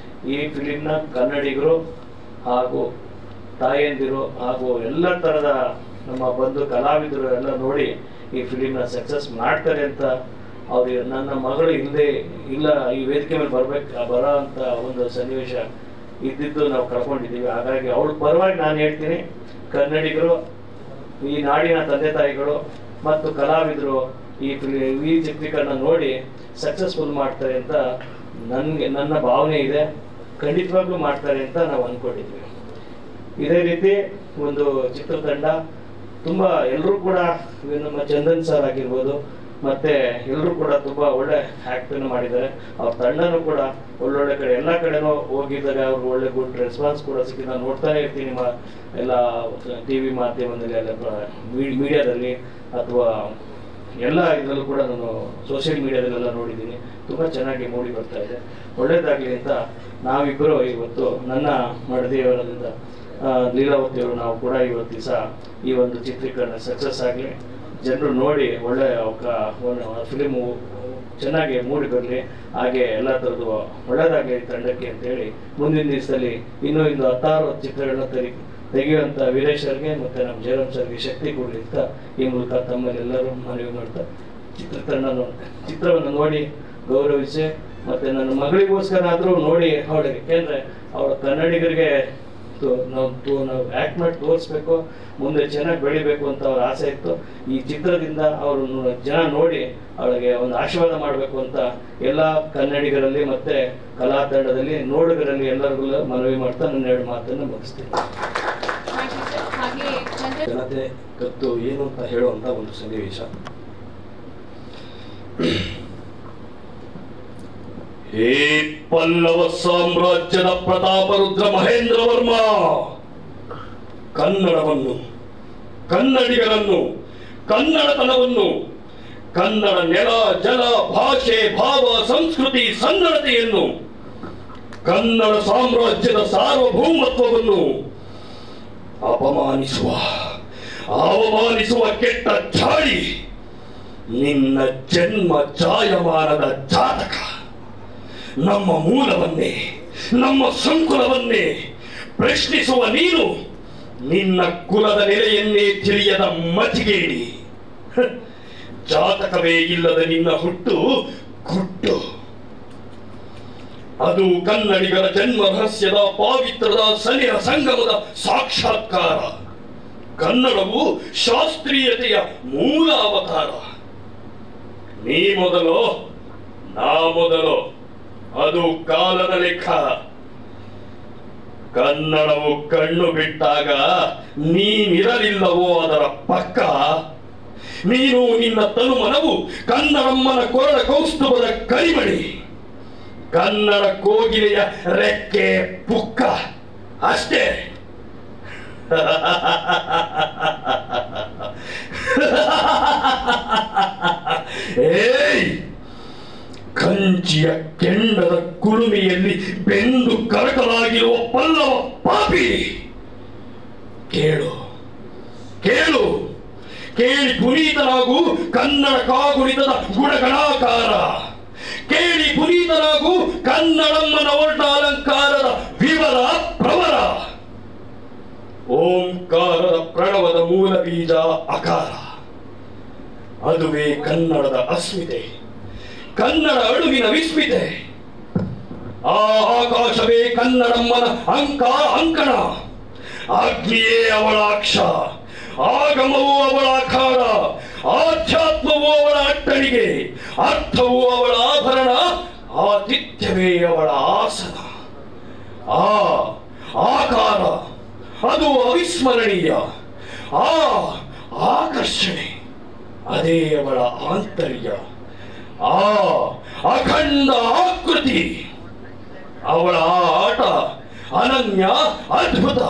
ಈ ಫಿಲಿಮ್ನ ಕನ್ನಡಿಗರು ಹಾಗೂ ತಾಯಂದಿರು ಹಾಗೂ ಎಲ್ಲ ಥರದ ನಮ್ಮ ಬಂಧು ಕಲಾವಿದರು ಎಲ್ಲ ನೋಡಿ ಈ ಫಿಲಿಮ್ನ ಸಕ್ಸಸ್ ಮಾಡ್ತಾರೆ ಅಂತ ಅವ್ರಿಗೆ ನನ್ನ ಮಗಳು ಇಲ್ಲ ಈ ವೇದಿಕೆ ಮೇಲೆ ಬರೋ ಅಂತ ಒಂದು ಸನ್ನಿವೇಶ ಇದ್ದಿದ್ದು ನಾವು ಕಳ್ಕೊಂಡಿದ್ದೀವಿ. ಹಾಗಾಗಿ ಅವ್ರ ಪರವಾಗಿ ನಾನು ಹೇಳ್ತೀನಿ, ಕನ್ನಡಿಗರು, ಈ ನಾಡಿನ ತಂದೆ ತಾಯಿಗಳು ಮತ್ತು ಕಲಾವಿದರು ಈ ಚಿತ್ರೀಕರಣ ನೋಡಿ ಸಕ್ಸಸ್ಫುಲ್ ಮಾಡ್ತಾರೆ ಅಂತ ನನ್ನ ಭಾವನೆ ಇದೆ. ಖಂಡಿತವಾಗ್ಲೂ ಮಾಡ್ತಾರೆ ಅಂತ ನಾವು ಅಂದ್ಕೊಂಡಿದ್ವಿ. ಇದೇ ರೀತಿ ಒಂದು ಚಿತ್ರತಂಡ ತುಂಬಾ ಎಲ್ಲರೂ ಕೂಡ ನಮ್ಮ ಚಂದನ್ ಸರ್ ಆಗಿರ್ಬೋದು ಮತ್ತೆ ಎಲ್ಲರೂ ಕೂಡ ತುಂಬಾ ಒಳ್ಳೆ ಆಕ್ಟನ್ನು ಮಾಡಿದ್ದಾರೆ. ಅವ್ರ ತಂಡನೂ ಕೂಡ ಒಳ್ಳೊಳ್ಳೆ ಕಡೆ ಎಲ್ಲ ಕಡೆನೂ ಹೋಗಿದ್ದಾರೆ. ಅವ್ರಿಗೆ ಒಳ್ಳೆ ಗುಡ್ ರೆಸ್ಪಾನ್ಸ್ ಕೂಡ ಸಿಕ್ಕಿದೆ. ನಾನು ನೋಡ್ತಾನೆ ಇರ್ತೀನಿ ನಿಮ್ಮ ಎಲ್ಲ ಟಿವಿ ಮಾಧ್ಯಮದಲ್ಲಿ ಎಲ್ಲ ಮೀಡಿಯಾದಲ್ಲಿ ಅಥವಾ ಎಲ್ಲ ಇದರಲ್ಲೂ ಕೂಡ ನಾನು ಸೋಷಿಯಲ್ ಮೀಡಿಯಾದಲ್ಲೆಲ್ಲ ನೋಡಿದ್ದೀನಿ. ತುಂಬಾ ಚೆನ್ನಾಗಿ ಮೂಡಿ ಬರ್ತಾ ಇದೆ. ಒಳ್ಳೇದಾಗಲಿ ಅಂತ ನಾವಿಬ್ಬರು ಇವತ್ತು ನನ್ನ ಮಡದಿಯವರಿಂದ ಲೀಲಾವತಿಯವರು ನಾವು ಕೂಡ ಇವತ್ತು ದಿವಸ ಈ ಒಂದು ಚಿತ್ರೀಕರಣ ಸಕ್ಸಸ್ ಆಗಲಿ, ಜನರು ನೋಡಿ ಒಳ್ಳೆ ಫಿಲಿಮು ಚೆನ್ನಾಗಿ ಮೂಡಿ ಬರಲಿ, ಹಾಗೆ ಎಲ್ಲ ಥರದ್ದು ಒಳ್ಳೇದಾಗಲಿ ತಂಡಕ್ಕೆ ಅಂತೇಳಿ ಮುಂದಿನ ದಿವಸದಲ್ಲಿ ಇನ್ನೂ 10 ಚಿತ್ರಗಳನ್ನ ತೆಗೆಯುವಂಥ ವೀರೇಶ್ ಸರ್ಗೆ ಮತ್ತು ನಮ್ಮ ಜಯರಾಮ್ ಸರ್ಗೆ ಶಕ್ತಿ ಕೊಡಲಿ ಅಂತ ಈ ಮೂಲಕ ತಮ್ಮಲ್ಲಿ ಎಲ್ಲರೂ ಮನವಿ ಮಾಡ್ತಾ ಚಿತ್ರವನ್ನು ನೋಡಿ ಗೌರವಿಸಿ ಮತ್ತು ನನ್ನ ಮಗಳಿಗೋಸ್ಕರ ಆದರೂ ನೋಡಿ ಅವಳಿಗೆ, ಯಾಕೆಂದರೆ ಅವಳ ಕನ್ನಡಿಗರಿಗೆ ನಾವು ಆ್ಯಕ್ಟ್ ಮಾಡಿ ತೋರಿಸ್ಬೇಕು, ಮುಂದೆ ಚೆನ್ನಾಗಿ ಬೆಳಿಬೇಕು ಅಂತ ಅವ್ರ ಆಸೆ ಇತ್ತು. ಈ ಚಿತ್ರದಿಂದ ಅವರು ಜನ ನೋಡಿ ಅವಳಿಗೆ ಒಂದು ಆಶೀರ್ವಾದ ಮಾಡಬೇಕು ಅಂತ ಎಲ್ಲ ಕನ್ನಡಿಗರಲ್ಲಿ ಮತ್ತೆ ಕಲಾ ತಂಡದಲ್ಲಿ ನೋಡುಗರಲ್ಲಿ ಎಲ್ಲರಿಗೂ ಮನವಿ ಮಾಡ್ತಾ ನನ್ನ 2 ಮಾತನ್ನು ಮುಗಿಸ್ತೀನಿ. ಜನತೆ ಕತ್ತು ಏನು ಅಂತ ಹೇಳುವಂತ ಒಂದು ಸನ್ನಿವೇಶ. ಹೇ ಪಲ್ಲವ ಸಾಮ್ರಾಜ್ಯದ ಪ್ರತಾಪ ರುದ್ರ ಮಹೇಂದ್ರ ವರ್ಮ, ಕನ್ನಡವನ್ನು, ಕನ್ನಡಿಗರನ್ನು, ಕನ್ನಡತನವನ್ನು, ಕನ್ನಡ ನೆಲ ಜಲ ಭಾಷೆ ಭಾವ ಸಂಸ್ಕೃತಿ ಸನ್ನಡತೆಯನ್ನು, ಕನ್ನಡ ಸಾಮ್ರಾಜ್ಯದ ಸಾರ್ವಭೌಮತ್ವವನ್ನು ಅವಮಾನಿಸುವ ಕೆಟ್ಟ ಚಾಳಿ ನಿನ್ನ ಜನ್ಮ ಜಾಯಮಾನದ ಜಾತಕ. ನಮ್ಮ ಮೂಲವನ್ನೇ, ನಮ್ಮ ಸಂಕುಲವನ್ನೇ ಪ್ರಶ್ನಿಸುವ ನೀನು ನಿನ್ನ ಕುಲದ ನೆಲೆಯನ್ನೇ ತಿಳಿಯದ ಮತಿಗೇಡಿ. ಜಾತಕವೇ ಇಲ್ಲದ ನಿನ್ನ ಹುಟ್ಟು ಗುಟ್ಟು. ಅದು ಕನ್ನಡಿಗರ ಜನ್ಮ ರಹಸ್ಯದ ಪಾವಿತ್ರದ ಸನಿಹ ಸಂಗಮದ ಸಾಕ್ಷಾತ್ಕಾರ. ಕನ್ನಡವು ಶಾಸ್ತ್ರೀಯತೆಯ ಮೂಲ ಅವತಾರ. ನೀ ಮೊದಲೋ ನಾ ಮೊದಲೋ ಅದು ಕಾಲದ ಲೆಕ್ಕ. ಕನ್ನಡವು ಕಣ್ಣು ಬಿಟ್ಟಾಗ ನೀನಿರಲಿಲ್ಲವೋ ಅದರ ಪಕ್ಕ. ನೀನು ನಿನ್ನ ತನುಮನವು ಕನ್ನಡಮ್ಮನ ಕೊರಳ ಕೌಸ್ತುಭದ ಕರಿಮಣಿ. ಕನ್ನಡ ಕೋಗಿಲೆಯ ರೆಕ್ಕೆ ಪುಕ್ಕ ಅಷ್ಟೇ. ಏಯ್, ಕಂಚಿಯ ಕೆಂಡದ ಕುಲುಮೆಯಲ್ಲಿ ಬೆಂದು ಕರಕಲಾಗಿರುವ ಪಲ್ಲವ ಪಾಪಿ, ಕೇಳು ಕೇಳು, ಕೇಳಿ ಪುನೀತನಾಗು ಕನ್ನಡ ಕಾಗುಣಿತದ ಗುಣಗಣಾಕಾರ. ಕೇಳಿ ಪುನೀತನಾಗು ಕನ್ನಡಮ್ಮನ ವರ್ಣಾಲಂಕಾರದ ವಿವರ ಪ್ರವರ. ಓಂಕಾರದ ಪ್ರಣವದ ಮೂಲ ಬೀಜ ಅಕಾರ. ಅದುವೇ ಕನ್ನಡದ ಅಸ್ಮಿತೆ, ಕನ್ನಡ ಅಳುವಿನ ವಿಸ್ಮಿತೆ. ಆ ಆಕಾಶವೇ ಕನ್ನಡಮ್ಮನ ಅಂಕಣ. ಅಗ್ನಿಯೇ ಅವಳ ಅಕ್ಷ, ಆಗಮವು ಅವಳ ಅಖಾಡ, ಆಧ್ಯಾತ್ಮವು ಅವಳ ಅಟ್ಟಣಿಗೆ, ಅರ್ಥವು ಅವಳ ಆಭರಣ, ಆತಿಥ್ಯವೇ ಅವಳ ಆಸನ. ಆ ಆಕಾರ ಅದು ಅವಿಸ್ಮರಣೀಯ. ಆ ಆಕರ್ಷಣೆ ಅದೇ ಅವಳ ಆಂತರ್ಯ. ಆ ಅಖಂಡ ಆಕೃತಿ ಅವಳ ಆಟ ಅನನ್ಯ ಅದ್ಭುತ.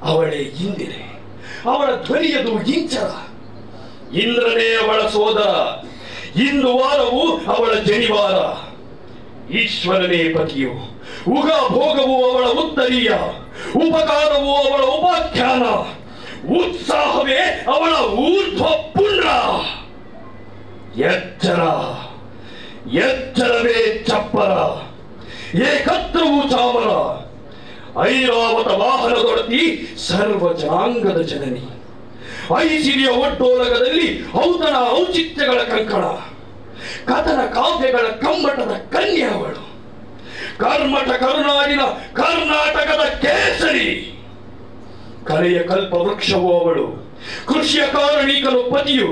ಅವಳೇ ಇಂದಿರೆ, ಅವಳ ಧ್ವನಿಯದು ಇಂಚರ. ಇಂದ್ರನೇ ಅವಳ ಸೋದರ, ಇಂದು ವಾರವು ಅವಳ ಜನಿವಾರ. ಈಶ್ವರನೇ ಪತಿಯು, ಉಗ ಭೋಗವು ಅವಳ ಉತ್ತರೀಯ, ಉಪಕಾರವು ಅವಳ ಉಪಾಖ್ಯಾನ, ಉತ್ಸಾಹವೇ ಅವಳ ಊರ್ಧ್ವ ಪುಂಡ್ರ. ಎಚ್ಚರ ಎಚ್ಚರವೇ ಚಪ್ಪರ ಏಕತ್ರವು ಚಾಮರ ಐರಾವತ ವಾಹನದೊಡತಿ ಸರ್ವ ಜನಾಂಗದ ಜನನಿ ಐಸಿರಿಯ ಒಟ್ಟೋಲಗದಲ್ಲಿ ಔತಣ ಔಚಿತ್ಯಗಳ ಕಂಕಣ ಕಥನ ಕಾವ್ಯಗಳ ಕಮ್ಮಟದ ಕನ್ಯಾವಳು ಕರ್ಮಠ ಕರುನಾಡಿನ ಕರ್ನಾಟಕದ ಕೇಸರಿ ಕಲೆಯ ಕಲ್ಪ ವೃಕ್ಷವೂ ಅವಳು ಕೃಷಿಯ ಕಾರಣೀಕನು ಪತಿಯು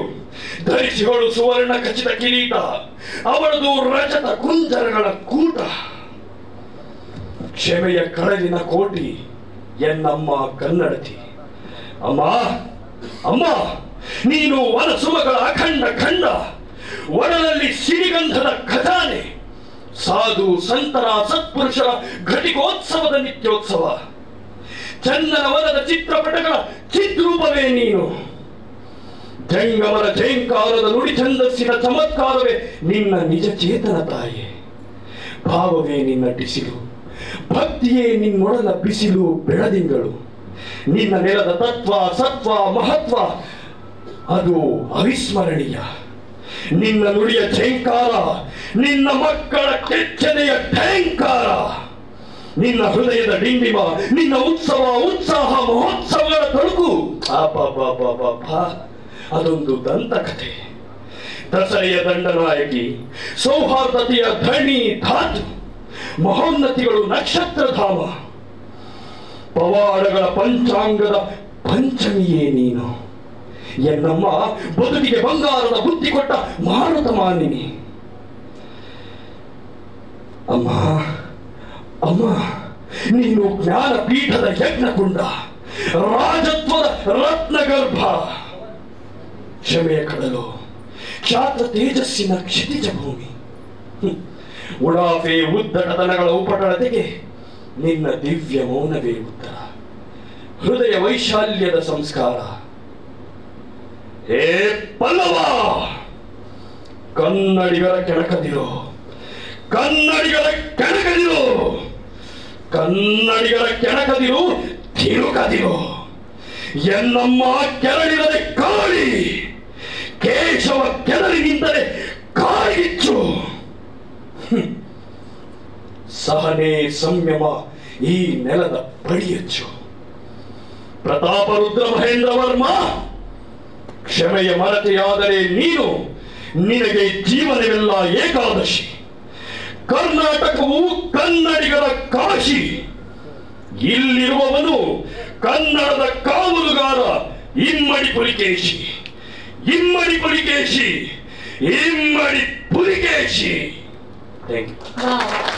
ಧರಿಸಿಗಳು ಸುವರ್ಣ ಖಚಿತ ಕಿರೀಟ ಅವಳದು ರಜತ ಕುಂಜರಗಳ ಕೂಟ ಕ್ಷಮೆಯ ಕಡಲಿನ ಕೋಟಿ ಎನ್ನಮ್ಮ ಕನ್ನಡತಿ ಅಮ್ಮ ಅಮ್ಮ ನೀನು ವನಸುಮಗಳ ಅಖಂಡ ಖಂಡ ಒಡಲಲ್ಲಿ ಸಿರಿಗಂಧದ ಖಜಾನೆ ಸಾಧು ಸಂತರ ಸತ್ಪುರುಷರ ಘಟಿಕೋತ್ಸವದ ನಿತ್ಯೋತ್ಸವ ಚಂದನವನದ ಚಿತ್ರಪಟಗಳ ಚಿತ್ರೂಪವೇ ನೀನು ಜಂಗಮರ ಜೈಂಕಾರದ ನುಡಿ ಛಂದಸ್ಸಿನ ಚಮತ್ಕಾರವೇ ನಿನ್ನ ನಿಜ ಚೇತನ ತಾಯಿ ಭಾವವೇ ನಿನ್ನ ಟಿಸಿಲು ಭಕ್ತಿಯೇ ನಿನ್ನೊಡಲ ಬಿಸಿಲು ಬೆಳದಿಂಗಳು ನಿನ್ನ ನೆಲದ ತತ್ವ ಸತ್ವ ಮಹತ್ವ ಅದು ಅವಿಸ್ಮರಣೀಯ ನಿನ್ನ ನುಡಿಯ ಝೇಂಕಾರ ನಿನ್ನ ಮಕ್ಕಳ ಕೆಚ್ಚನೆಯ ಠೇಂಕಾರ ನಿನ್ನ ಹೃದಯದ ಡಿಂಡಿಮ ನಿನ್ನ ಉತ್ಸವ ಉತ್ಸಾಹ ಮಹೋತ್ಸವಗಳ ತೊಡಕು ಅದೊಂದು ದಂತಕಥೆ ದಸರೆಯ ದಂಡನಾಯಕಿ ಸೌಹಾರ್ದತೆಯ ಧಣಿ ಧಾತು ಮಹೋನ್ನತಿಗಳು ನಕ್ಷತ್ರಧಾಮ ಪವಾಡಗಳ ಪಂಚಾಂಗದ ಪಂಚಮಿಯೇ ನೀನು ಎನ್ನಮ್ಮ ಬದುಕಿಗೆ ಬಂಗಾರದ ಬುದ್ಧಿ ಕೊಟ್ಟ ಮಾರುತ ಮಾನಿನಿ ಅಮ್ಮ ಅಮ್ಮ ನೀನು ಜ್ಞಾನಪೀಠದ ಯಜ್ಞಕುಂಡ ರಾಜತ್ವದ ರತ್ನಗರ್ಭ ಕ್ಷಮೆಯ ಕಡಲು ಕ್ಷಾತ್ರ ತೇಜಸ್ಸಿನ ಕ್ಷಿತಿಜ ಭೂಮಿ ಉಡಾಫೆ ಉದ್ದಟತನಗಳ ಉಪಟಳತೆಗೆ ನಿನ್ನ ದಿವ್ಯ ಮೌನವೇ ಉತ್ತರ ಹೃದಯ ವೈಶಾಲ್ಯದ ಸಂಸ್ಕಾರ ಹೇ ಪಲ್ಲವ ಕನ್ನಡಿಗರ ಕೆಣಕದಿರೋ ಕನ್ನಡಿಗರ ಕೆಣಕದಿರೋ ಕನ್ನಡಿಗರ ಕೆಣಕದಿರು ತಿರುಕದಿರೋ ಎನ್ನಮ್ಮ ಕೆರಳಿರದೆ ಕಾಳಿ ಕೇಶವ ಕೆರಳಿನಿಂದಲೇ ಕಾಳಿಗಿಚ್ಚು ಸಹನೆ ಸಂಯಮ ಈ ನೆಲದ ಪಡಿಯಚ್ಚು ಪ್ರತಾಪ ರುದ್ರ ಮಹೇಂದ್ರ ವರ್ಮ ಕ್ಷಮೆಯ ಮರತೆಯಾದರೆ ನೀನು ನಿನಗೆ ಜೀವನವೆಲ್ಲ ಏಕಾದಶಿ ಕರ್ನಾಟಕವು ಕನ್ನಡಿಗರ ಕಾಶಿ ಇಲ್ಲಿರುವವನು ಕನ್ನಡದ ಕಾವಲುಗಾರ ಇಮ್ಮಡಿ ಪುಲಿಕೇಶಿ ಇಮ್ಮಡಿ ಪುಲಿಕೇಶಿ ಇಮ್ಮಡಿ ಪುಲಿಕೇಶಿ ಥ್ಯಾಂಕ್ ಯು.